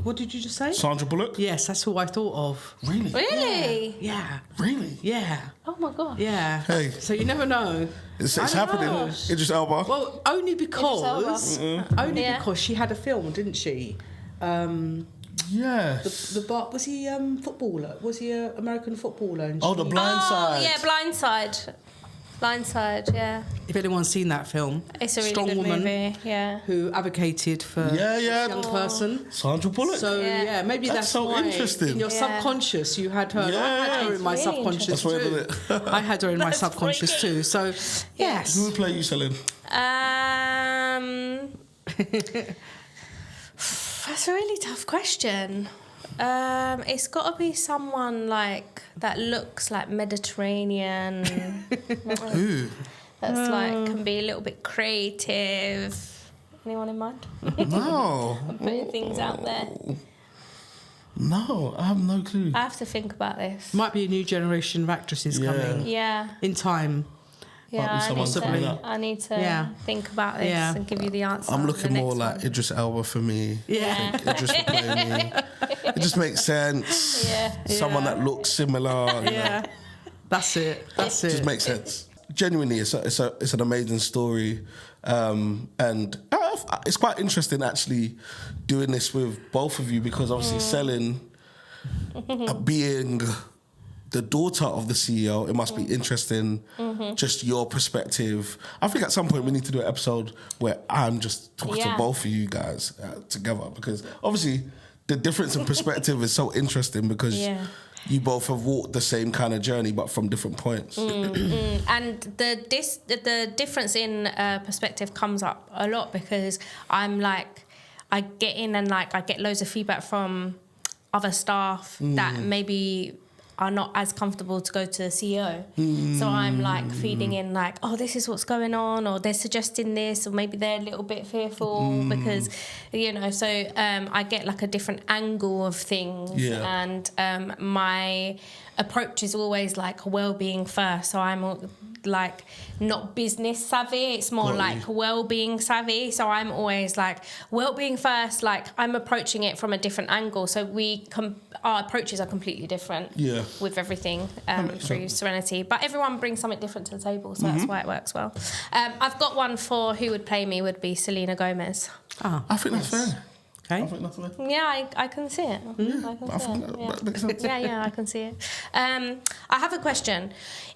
what did you just say? Sandra Bullock? Yes, that's who I thought of. Really? Really? Yeah. Really? Yeah. Oh my gosh. Yeah. Hey. So you never know. It's happening. Idris Elba. Well, only because Yeah. because she had a film, didn't she? Yes. The was he footballer? Was he an American footballer? And The Blind Side. Oh, yeah, Blindside. Blindside, yeah. If anyone's seen that film, It's a really strong good woman movie, yeah. who advocated for this young person. Sandra Bullock. So Yeah. maybe That's that's so why interesting. in your Yeah. subconscious you had her. Yeah. I had her in my It's really subconscious That's too. right, isn't I had her in my That's subconscious freaky. too. So yes. Who would play you, Celine? That's a really tough question. It's got to be someone like that looks like Mediterranean. Who? That's like can be a little bit creative. Anyone in mind? No. I'm putting things out there. No, I have no clue. I have to think about this. Might be a new generation of actresses coming Yeah, in time. yeah. someone coming up. I need to Yeah. think about this Yeah. and give you the answer. I'm on looking the more next like one. Idris Elba for me. Yeah. I think Idris will play me. It just makes sense. Yeah. Someone that looks similar. you know. Yeah. That's it. That's it. Just makes sense. Genuinely, it's an amazing story, and it's quite interesting actually doing this with both of you because obviously selling, being the daughter of the CEO, it must be interesting. Just your perspective. I think at some point we need to do an episode where I'm just talking to both of you guys together because obviously the difference in perspective is so interesting because. Yeah. You both have walked the same kind of journey, but from different points. And the difference in perspective comes up a lot because I'm like, I get in and like I get loads of feedback from other staff that maybe are not as comfortable to go to the CEO. So I'm like feeding in like, oh, this is what's going on, or they're suggesting this, or maybe they're a little bit fearful because, you know, so I get like a different angle of things. Yeah. And my approach is always like well-being first. So I'm like not business savvy, it's more like well-being savvy. So I'm always like well-being first, like I'm approaching it from a different angle. So our approaches are completely different with everything through Serenity. But everyone brings something different to the table, so that's why it works well. I've got one for who would play me would be Selena Gomez. I think that's fair. Okay. I think that's fair. Yeah, I can see it. I can see it. That makes sense. Yeah, I can see it. I have a question.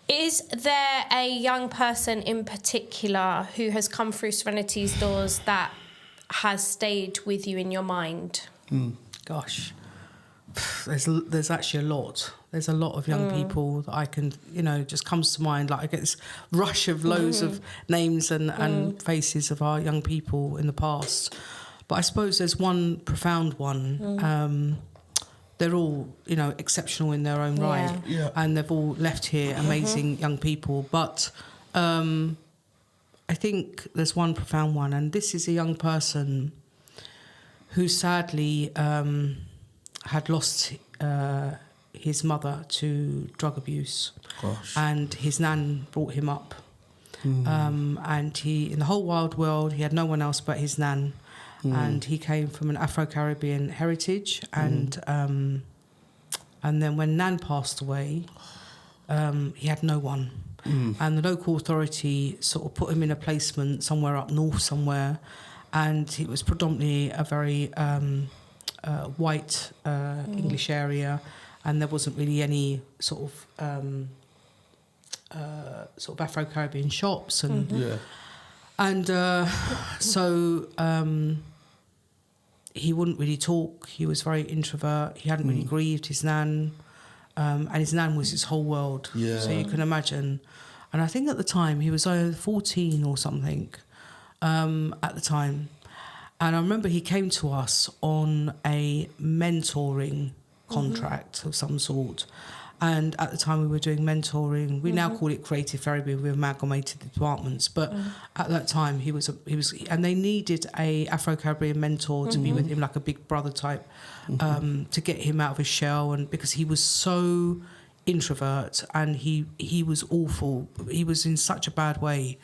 Is there a young person in particular who has come through Serenity's doors that has stayed with you in your mind? Gosh, there's actually a lot. There's a lot of young people that I can, just comes to mind. Like I get this rush of loads of names and faces of our young people in the past. But I suppose there's one profound one. They're all, exceptional in their own right. Yeah. And they've all left here, amazing young people. But I think there's one profound one. And this is a young person who sadly had lost his mother to drug abuse. Gosh. And his nan brought him up. And he, in the whole wide world, he had no one else but his nan. And he came from an Afro-Caribbean heritage, and then when Nan passed away, he had no one, and the local authority sort of put him in a placement somewhere up north somewhere, and it was predominantly a very white English area, and there wasn't really any sort of Afro-Caribbean shops and so. He wouldn't really talk. He was very introvert. He hadn't really grieved his nan. And his nan was his whole world. Yeah. So you can imagine. And I think at the time, he was either 14 or something at the time. And I remember he came to us on a mentoring contract of some sort. And at the time we were doing mentoring. We now call it creative therapy. We've amalgamated the departments. But at that time he was, and they needed a Afro-Caribbean mentor to be with him, like a big brother type, to get him out of his shell. And because he was so introvert and he was awful. He was in such a bad way.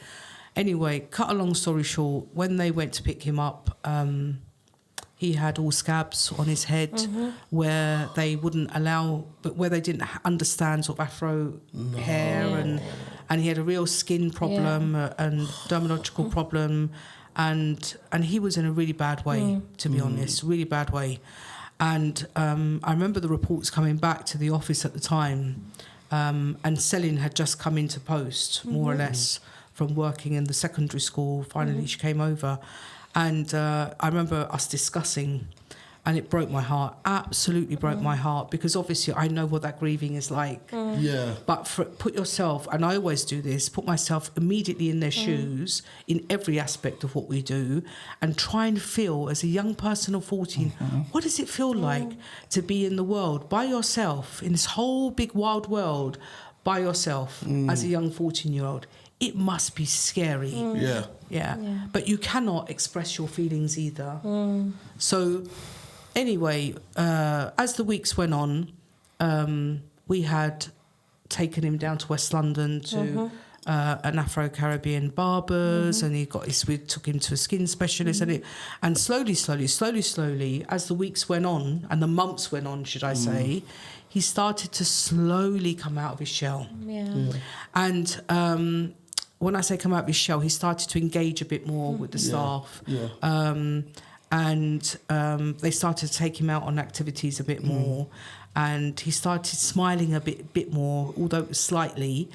Anyway, cut a long story short, when they went to pick him up, He had all scabs on his head where they wouldn't allow, but where they didn't understand sort of afro hair, and he had a real skin problem and dermatological problem, and he was in a really bad way, to be honest, really bad way. And I remember the reports coming back to the office at the time, and Celine had just come into post, more or less, from working in the secondary school. Finally, she came over. And I remember us discussing, and it broke my heart, absolutely broke my heart, because obviously I know what that grieving is like. Yeah. But put yourself, and I always do this, put myself immediately in their shoes in every aspect of what we do, and try and feel, as a young person of 14, what does it feel like to be in the world by yourself, in this whole big wild world by yourself as a young 14-year-old? It must be scary. Yeah. But you cannot express your feelings either. So anyway, as the weeks went on, we had taken him down to West London to an Afro-Caribbean barber's, and we took him to a skin specialist, and slowly, as the weeks went on, and the months went on, should I say, he started to slowly come out of his shell. And when I say come out of his shell, he started to engage a bit more with the staff. And they started to take him out on activities a bit more. And he started smiling a bit more, although it was slightly.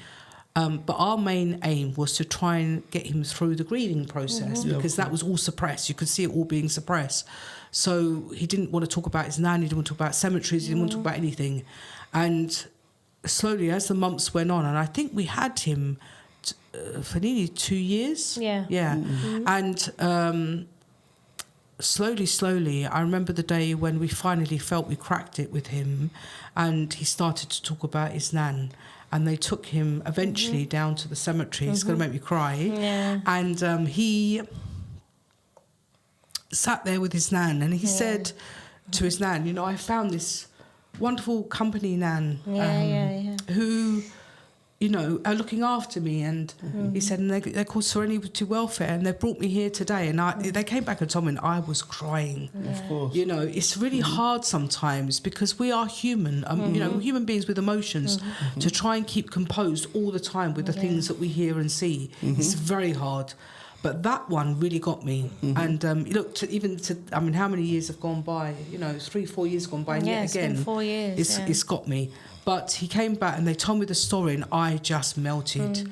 But our main aim was to try and get him through the grieving process, because that was all suppressed. You could see it all being suppressed. So he didn't want to talk about his nan, he didn't want to talk about cemeteries, he didn't want to talk about anything. And slowly, as the months went on, and I think we had him for nearly 2 years. And slowly, I remember the day when we finally felt we cracked it with him, and he started to talk about his nan, and they took him eventually down to the cemetery. It's going to make me cry. And he sat there with his nan, and he said to his nan, you know, I found this wonderful company nan who, you know, are looking after me. And he said, and they're called Serenity Welfare, and they brought me here today. And they came back and told me, and I was crying. Of course. You know, it's really hard sometimes, because we are human, you know, human beings with emotions, to try and keep composed all the time with the things that we hear and see. It's very hard. But that one really got me. And look, I mean, how many years have gone by? You know, 3-4 years gone by, and yet again, it's been 4 years. It's got me. But he came back, and they told me the story, and I just melted.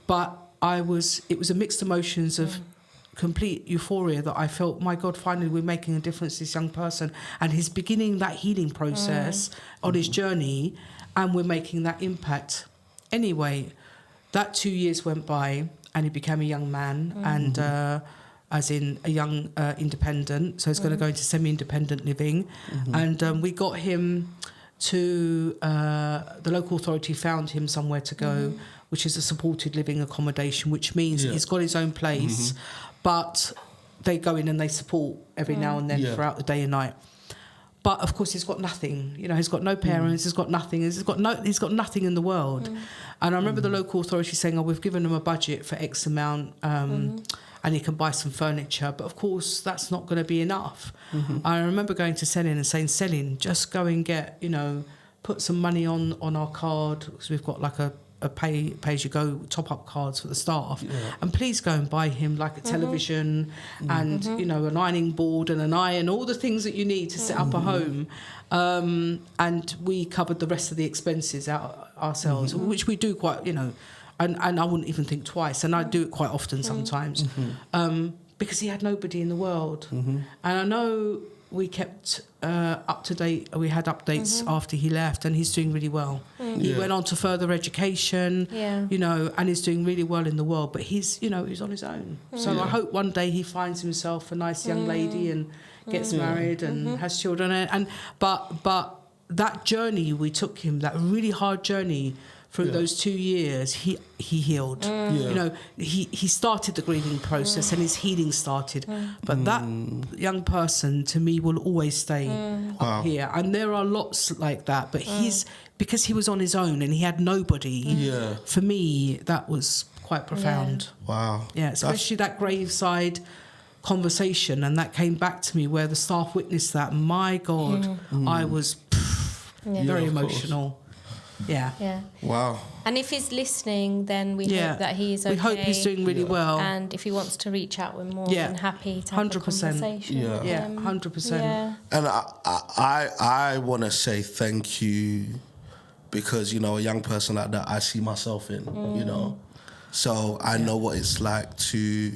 But it was a mixed emotions of complete euphoria that I felt, my God, finally we're making a difference, this young person. And he's beginning that healing process on his journey, and we're making that impact. Anyway, that 2 years went by, and he became a young man, and as in a young independent. So he's going to go into semi-independent living. And we got him to the local authority found him somewhere to go, which is a supported living accommodation, which means he's got his own place, but they go in and they support every now and then throughout the day and night. But of course, he's got nothing. You know, he's got no parents. He's got nothing. He's got nothing in the world. And I remember the local authority saying, "Oh, we've given him a budget for X amount, and he can buy some furniture." But of course, that's not going to be enough. I remember going to Celine and saying, "Celine, just go and get, you know, put some money on our card, because we've got like a pay-as-you-go top-up cards for the staff, and please go and buy him like a television and, you know, an ironing board and an iron, all the things that you need to set up a home." And we covered the rest of the expenses out ourselves, which we do quite, you know, and I wouldn't even think twice, and I do it quite often sometimes, because he had nobody in the world. And I know we kept up to date. We had updates after he left, and he's doing really well. He went on to further education, you know, and he's doing really well in the world. But he's, you know, he's on his own. So I hope one day he finds himself a nice young lady and gets married and has children. But that journey we took him, that really hard journey through those 2 years, he healed. You know, he started the grieving process and his healing started. But that young person, to me, will always stay up here. And there are lots like that. But because he was on his own and he had nobody, for me, that was quite profound. Wow. Yeah, especially that graveside, conversation, and that came back to me where the staff witnessed that. My God, I was very emotional. Yeah. Wow. And if he's listening, then we hope that he is okay. We hope he's doing really well. And if he wants to reach out, we're more than happy to have 100%. A conversation. Yeah, 100%. Yeah. And I want to say thank you because, you know, a young person like that I see myself in, you know. So I know what it's like to,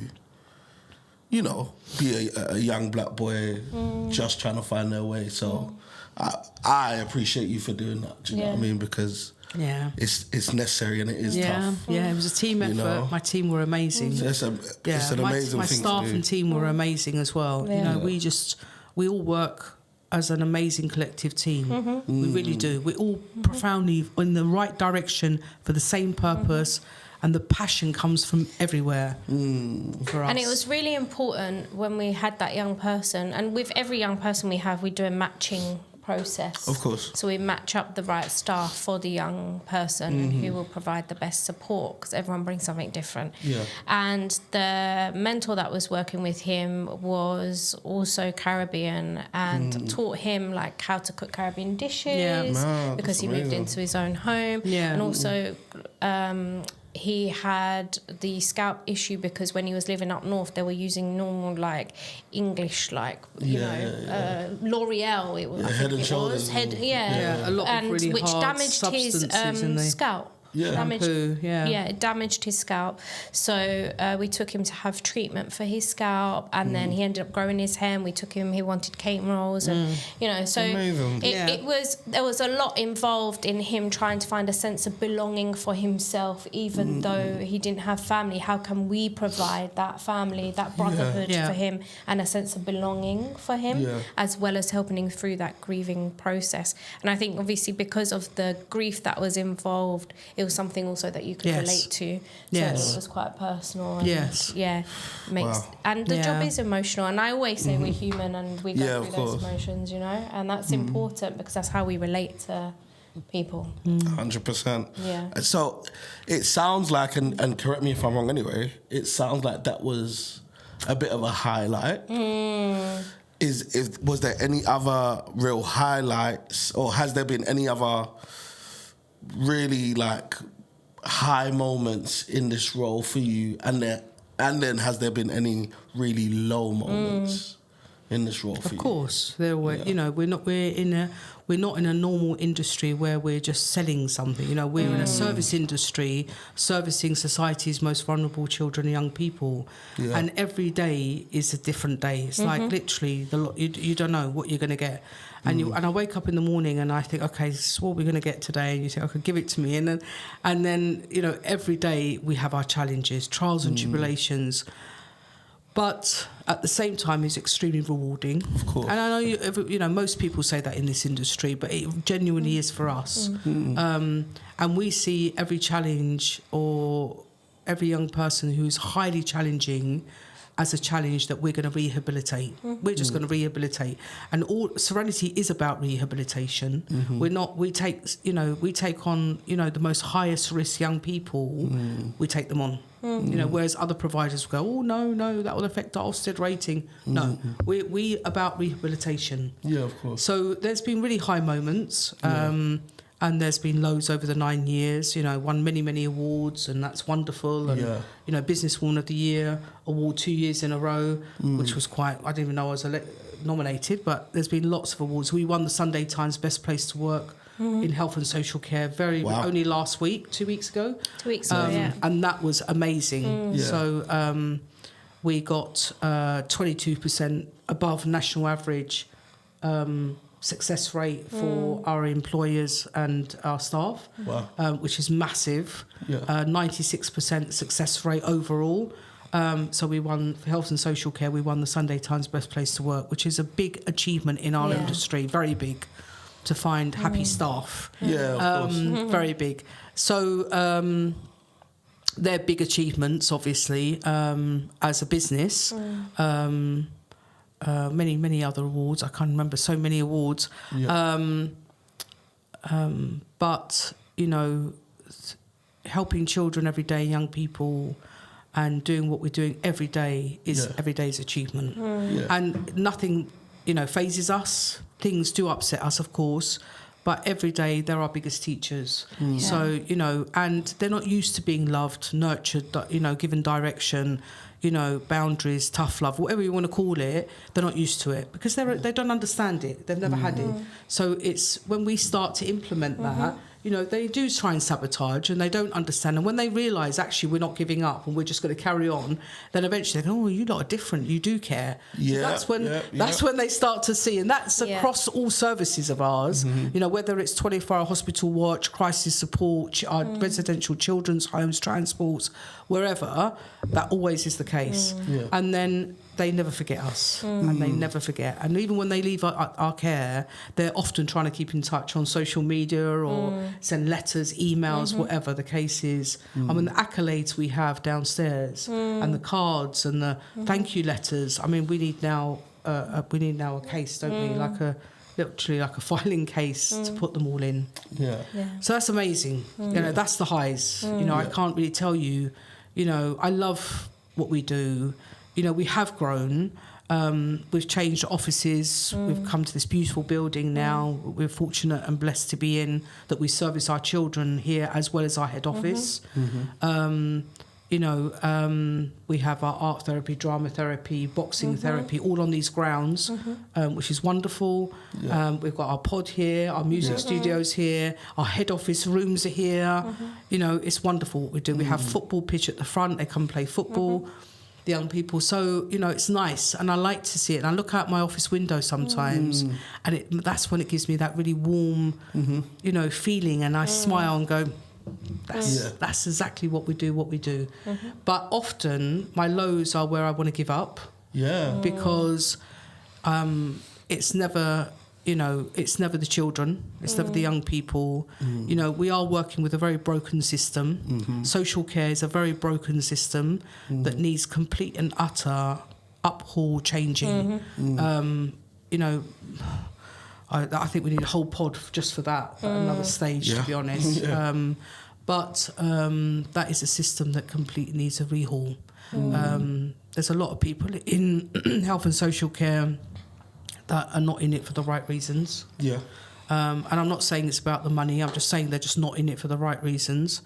you know, be a young black boy just trying to find their way. So I appreciate you for doing that. Do you know what I mean? Because it's necessary and it is tough. Yeah, it was a team effort. know? My team were amazing. It's an amazing my thing staff to do. and team were amazing as well. You know, we all work as an amazing collective team. We really do. We're all profoundly in the right direction for the same purpose. And the passion comes from everywhere for us. And it was really important when we had that young person, and with every young person we have, we do a matching process. Of course. So we match up the right staff for the young person who will provide the best support, because everyone brings something different. Yeah. And the mentor that was working with him was also Caribbean and taught him like how to cook Caribbean dishes because he moved into his own home. Yeah. And also he had the scalp issue because when he was living up north, they were using normal like English, like you know, L'Oreal. It was Head and shoulders. A lot of really which hard damaged his scalp. It damaged his scalp. So we took him to have treatment for his scalp, and then he ended up growing his hair. And we took him. He wanted cane rolls, and you know, so there was a lot involved in him trying to find a sense of belonging for himself, even though he didn't have family. How can we provide that family, that brotherhood for him, and a sense of belonging for him, as well as helping him through that grieving process? And I think obviously because of the grief that was involved, it was something also that you could relate to. So it was quite personal. And and the job is emotional. And I always say we're human and we go through those emotions, you know, and that's important because that's how we relate to people. 100%. Yeah. So it sounds like, and correct me if I'm wrong anyway, it sounds like that was a bit of a highlight. Was there any other real highlights, or has there been any other really like high moments in this role for you, and then has there been any really low moments in this role for you? Of course there were. You know, we're not in a normal industry where we're just selling something. You know, we're in a service industry servicing society's most vulnerable children and young people, and every day is a different day. It's like literally you don't know what you're going to get. And I wake up in the morning and I think, okay, this is what we're going to get today. And you think, okay, give it to me. And then you know, every day we have our challenges, trials and tribulations. But at the same time, it's extremely rewarding. Of course. And I know you know most people say that in this industry, but it genuinely is for us. And we see every challenge or every young person who's highly challenging as a challenge that we're going to rehabilitate. We're just going to rehabilitate, and all Serenity is about rehabilitation. We take on, you know, the most highest risk young people. We take them on. You know, whereas other providers will go, oh no, that will affect our Ofsted rating. No, we about rehabilitation. Yeah, of course. So there's been really high moments. And there's been loads over the 9 years, you know, won many awards, and that's wonderful. And, you know, Businesswoman of the Year award 2 years in a row, which was quite, I didn't even know I was nominated, but there's been lots of awards. We won the Sunday Times Best Place to Work in health and social care only last week, 2 weeks ago. 2 weeks ago, And that was amazing. So we got 22% above national average success rate for our employers and our staff, which is massive. 96% success rate overall. So we won, for health and social care, we won the Sunday Times Best Place to Work, which is a big achievement in our industry, very big, to find happy staff. Yeah, of course. Very big. So they're big achievements, obviously, as a business. Many other awards. I can't remember, so many awards. But, you know, helping children every day, young people, and doing what we're doing every day is every day's achievement. And nothing, phases us. Things do upset us, of course, but every day they're our biggest teachers. So, and they're not used to being loved, nurtured, given direction, boundaries, tough love, whatever you want to call it. They're not used to it because they don't understand it. They've never had it. So it's when we start to implement that, they do try and sabotage and they don't understand. And when they realise, actually, we're not giving up and we're just going to carry on, then eventually they go, oh, you lot are different. You do care. Yeah, so that's when they start to see. And that's across all services of ours, whether it's 24-hour hospital watch, crisis support, our residential children's homes, transports, wherever, that always is the case. And then they never forget us, and they never forget. And even when they leave our care, they're often trying to keep in touch on social media or send letters, emails, whatever the case is. I mean, the accolades we have downstairs and the cards and the thank you letters. I mean, we need now a case, don't we? Literally like a filing case to put them all in. So that's amazing. That's the highs. I can't really tell you. I love what we do. We have grown. We've changed offices. We've come to this beautiful building now. We're fortunate and blessed to be in that we service our children here as well as our head office. We have our art therapy, drama therapy, boxing therapy, all on these grounds, which is wonderful. We've got our pod here, our music studios here, our head office rooms are here. It's wonderful what we do. We have football pitch at the front. They come play football. The young people. So, it's nice and I like to see it. And I look out my office window sometimes and that's when it gives me that really warm, feeling, and I smile and go, that's exactly what we do. But often my lows are where I want to give up. Because it's never... it's never the children, it's never the young people. We are working with a very broken system. Social care is a very broken system that needs complete and utter uphaul changing. I think we need a whole pod just for that, at another stage, to be honest. But that is a system that completely needs a rehaul. There's a lot of people in health and social care that are not in it for the right reasons. And I'm not saying it's about the money, I'm just saying they're just not in it for the right reasons.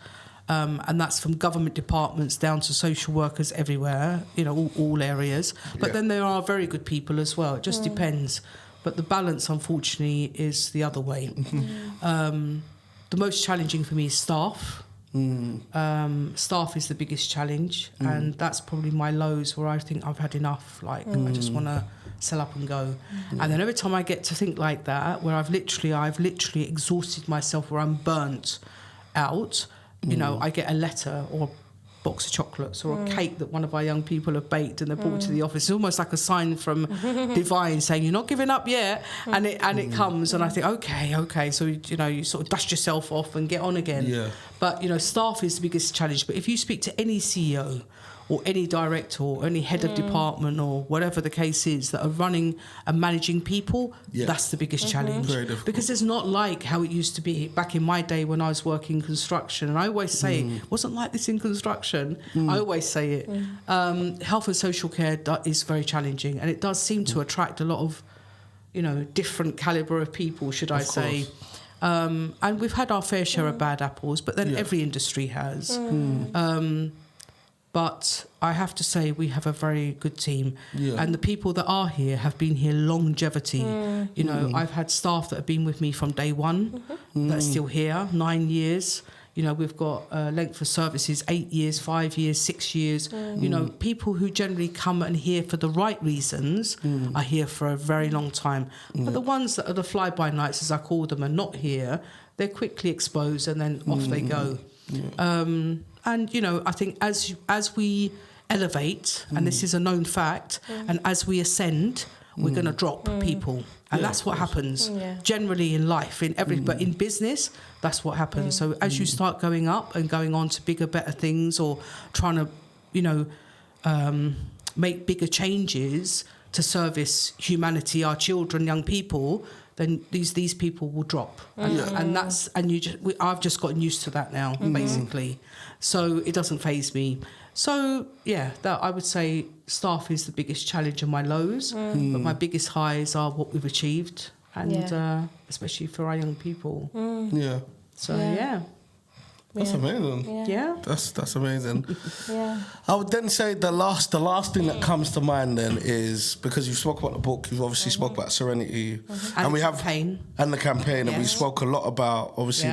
And that's from government departments down to social workers everywhere, all areas. But then there are very good people as well, it just depends. But the balance, unfortunately, is the other way. The most challenging for me is staff. Staff is the biggest challenge, and that's probably my lows where I think I've had enough. I just want to sell up and go. And then every time I get to think like that, where I've literally exhausted myself, where I'm burnt out, I get a letter or a box of chocolates or a cake that one of our young people have baked and they brought it to the office. It's almost like a sign from divine saying you're not giving up yet, and it comes, and I think okay, so you sort of dust yourself off and get on again. But staff is the biggest challenge. But if you speak to any CEO or any director or any head of department or whatever the case is that are running and managing people, that's the biggest challenge. Because it's not like how it used to be back in my day when I was working construction. And I always say, it wasn't like this in construction. I always say it. Health and social care is very challenging, and it does seem to attract a lot of, different calibre of people, should I say. And we've had our fair share of bad apples, but then every industry has. But I have to say we have a very good team. And the people that are here have been here longevity. I've had staff that have been with me from day one that are still here, 9 years. We've got length for services, 8 years, 5 years, 6 years. People who generally come and here for the right reasons are here for a very long time. But the ones that are the fly-by-nights, as I call them, are not here, they're quickly exposed and then off they go. And, I think as we elevate, and this is a known fact, and as we ascend, we're going to drop people. And that's what happens generally in life, but in business, that's what happens. So as you start going up and going on to bigger, better things, or trying to, make bigger changes to service humanity, our children, young people, then these people will drop, and I've just gotten used to that now, basically. So it doesn't faze me. So, yeah, that I would say staff is the biggest challenge and my lows, but my biggest highs are what we've achieved, and especially for our young people. Yeah. So, yeah. That's amazing. Yeah. That's amazing. Yeah. I would then say the last thing that comes to mind then is, because you've spoke about the book, you've obviously spoke about Serenity, and we have campaign. And the campaign, and we Yes. spoke a lot about obviously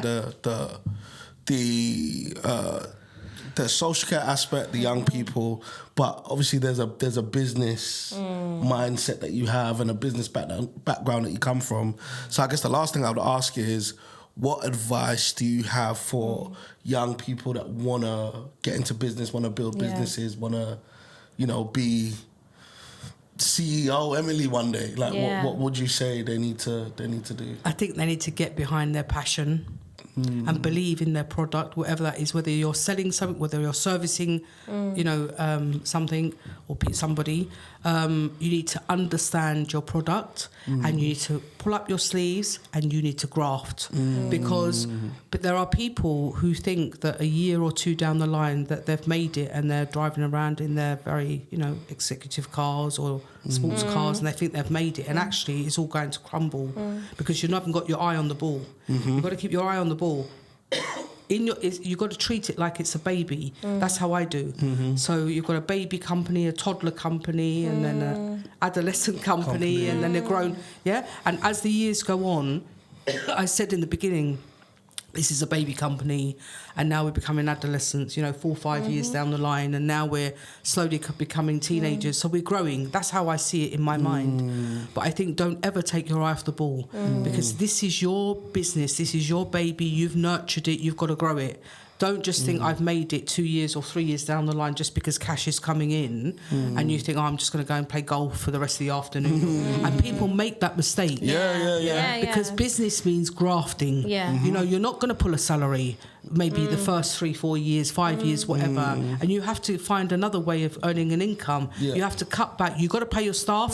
the social care aspect, the young people, but obviously there's a business mindset that you have and a business background that you come from. So I guess the last thing I would ask you is, what advice do you have for young people that want to get into business, want to build businesses, want to, be CEO Emily one day? Like, what would you say they need to do? I think they need to get behind their passion and believe in their product, whatever that is, whether you're selling something, whether you're servicing, something or somebody. You need to understand your product and you need to pull up your sleeves and you need to graft but there are people who think that a year or two down the line that they've made it and they're driving around in their very, executive cars or sports cars and they think they've made it, and actually it's all going to crumble because you haven't got your eye on the ball. You've got to keep your eye on the ball. You've got to treat it like it's a baby. That's how I do. So you've got a baby company, a toddler company, and then an adolescent company, and then they're grown. Yeah, and as the years go on, I said in the beginning, this is a baby company, and now we're becoming adolescents, 4 or 5 years down the line, and now we're slowly becoming teenagers. So we're growing. That's how I see it in my mind. But I think don't ever take your eye off the ball because this is your business. This is your baby. You've nurtured it. You've got to grow it. Don't just think I've made it 2 years or 3 years down the line just because cash is coming in and you think, I'm just going to go and play golf for the rest of the afternoon. And people make that mistake. Because business means grafting. You're not going to pull a salary maybe the first 3, 4 years, 5 years, whatever. And you have to find another way of earning an income. You have to cut back. You've got to pay your staff.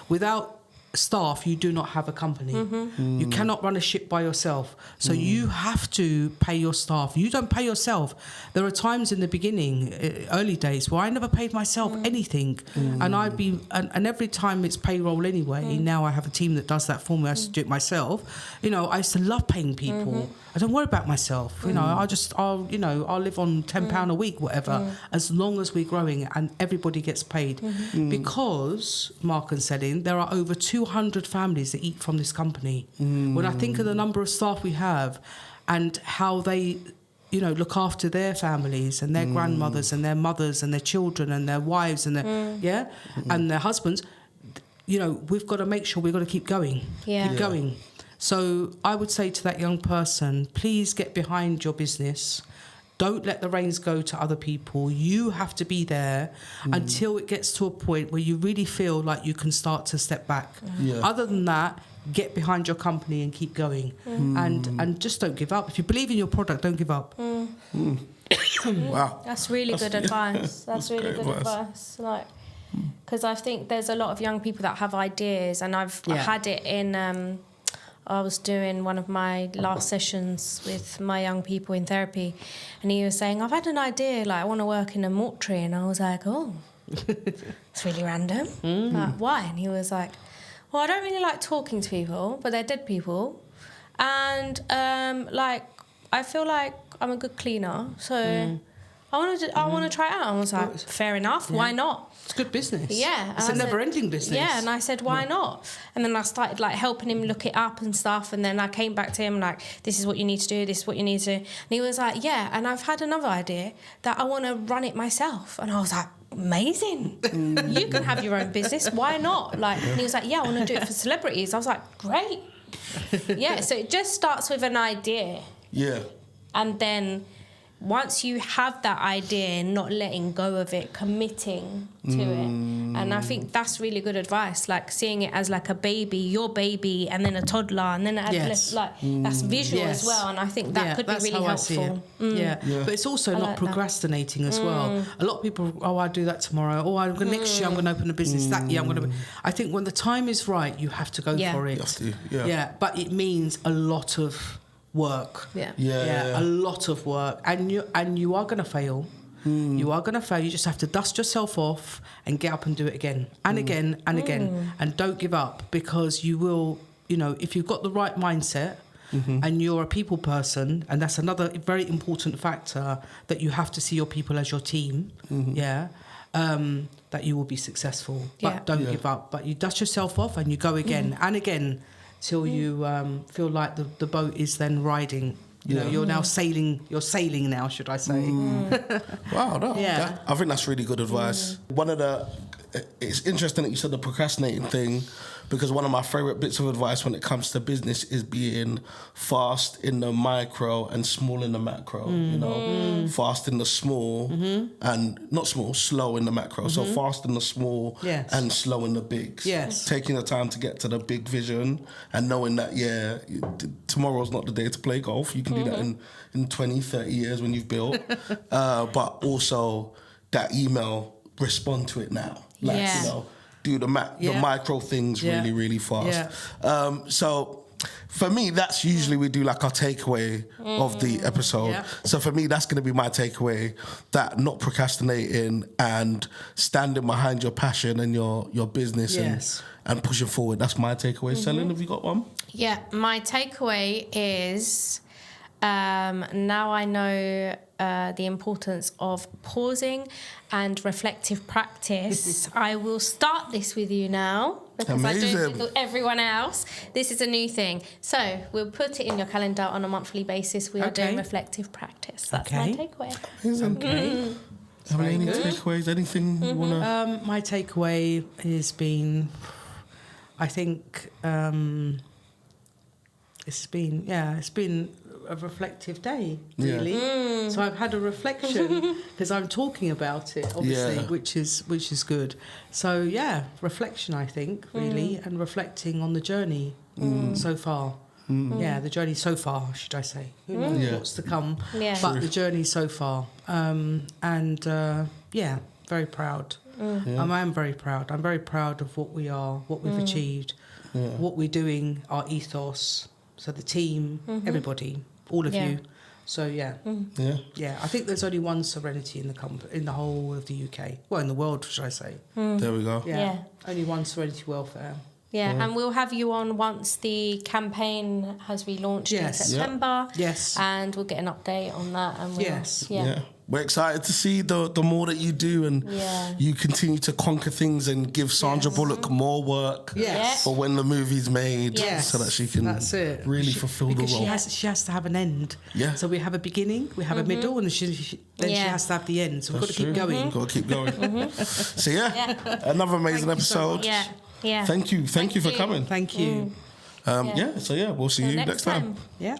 Without staff, you do not have a company. You cannot run a ship by yourself. So you have to pay your staff. You don't pay yourself. There are times in the beginning, early days, where I never paid myself anything. And and every time it's payroll anyway, now I have a team that does that for me. I used to do it myself. I used to love paying people. I don't worry about myself. I'll live on £10 a week, whatever, as long as we're growing and everybody gets paid. Because, Mark and Celine, there are over 200 families that eat from this company. When I think of the number of staff we have and how they look after their families and their grandmothers and their mothers and their children and their wives and their and their husbands, we've got to make sure we've got to keep going. Keep going. So I would say to that young person, please get behind your business. Don't let the reins go to other people. You have to be there until it gets to a point where you really feel like you can start to step back. Other than that, get behind your company and keep going. And just don't give up. If you believe in your product, don't give up. Wow. That's really good advice. That's really good advice. Because I think there's a lot of young people that have ideas, and I've had it in... I was doing one of my last sessions with my young people in therapy, and he was saying, I've had an idea, I want to work in a mortuary. And I was like, oh, it's really random. Like, why? And he was like, well, I don't really like talking to people, but they're dead people. And, I feel like I'm a good cleaner, so... I want to try it out. I was like, fair enough, why not? It's good business. Yeah. It's a never-ending business. Yeah, and I said, why not? And then I started helping him look it up and stuff, and then I came back to him this is what you need to do, this is what you need to do. And he was like, yeah, and I've had another idea that I want to run it myself. And I was like, amazing. You can have your own business, why not? And he was like, yeah, I want to do it for celebrities. I was like, great. Yeah, so it just starts with an idea. Yeah. And then... once you have that idea, not letting go of it, committing to it. And I think that's really good advice, seeing it as a baby, your baby, and then a toddler, and then an adolescent. That's visual as well, and I think that could be really helpful. But it's also not procrastinating as well. A lot of people, I'll do that tomorrow. Next year I'm going to open a business. That year I'm going to... I think when the time is right, you have to go for it. You have to, but it means a lot of... work. A lot of work, and you are going to fail, You are going to fail. You just have to dust yourself off and get up and do it again and again and again. And don't give up, because you will, if you've got the right mindset and you're a people person, and that's another very important factor, that you have to see your people as your team, that you will be successful. But don't give up. But you dust yourself off and you go again and again till you feel like the boat is then riding. You're now sailing. You're sailing now, should I say? Wow, I think that's really good advice. It's interesting that you said the procrastinating thing, because one of my favorite bits of advice when it comes to business is being fast in the micro and small in the macro. Fast in the small and not small, slow in the macro. So fast in the small and slow in the bigs. Yes. Taking the time to get to the big vision and knowing that, tomorrow's not the day to play golf. You can do that in 20, 30 years when you've built. But also that email, respond to it now. Do the micro things really, really fast. So for me, that's usually we do like our takeaway of the episode. So for me, that's going to be my takeaway, that not procrastinating and standing behind your passion and your business and pushing forward. That's my takeaway. Selin, have you got one? Yeah, my takeaway is now I know the importance of pausing and reflective practice. I will start this with you now, because Amazing. I do it with everyone else. This is a new thing. So we'll put it in your calendar on a monthly basis. We are doing reflective practice. That's my takeaway. Amazing. Have any takeaways? Anything you want to... My takeaway has been, I think, it's been a reflective day, really. So I've had a reflection because I'm talking about it, obviously, which is good. So reflection, I think, really, and reflecting on the journey so far. The journey so far, should I say? Who knows what's to come? But the journey so far, very proud. I am very proud. I'm very proud of what we are, what we've achieved, what we're doing, our ethos. So the team, everybody. All of you. So I think there's only one Serenity in the whole of the UK. Well, in the world, should I say? There we go. Only one Serenity Welfare. And we'll have you on once the campaign has relaunched in September. And we'll get an update on that. And we're excited to see the more that you do, and you continue to conquer things and give Sandra Bullock more work for when the movie's made, so that she can really fulfill the role. She has to have an end. So we have a beginning, we have a middle, and then she has to have the end. So we've got to keep going. Got to keep going. So another amazing episode. Thank you for coming. Thank you. We'll see you next time. Yeah.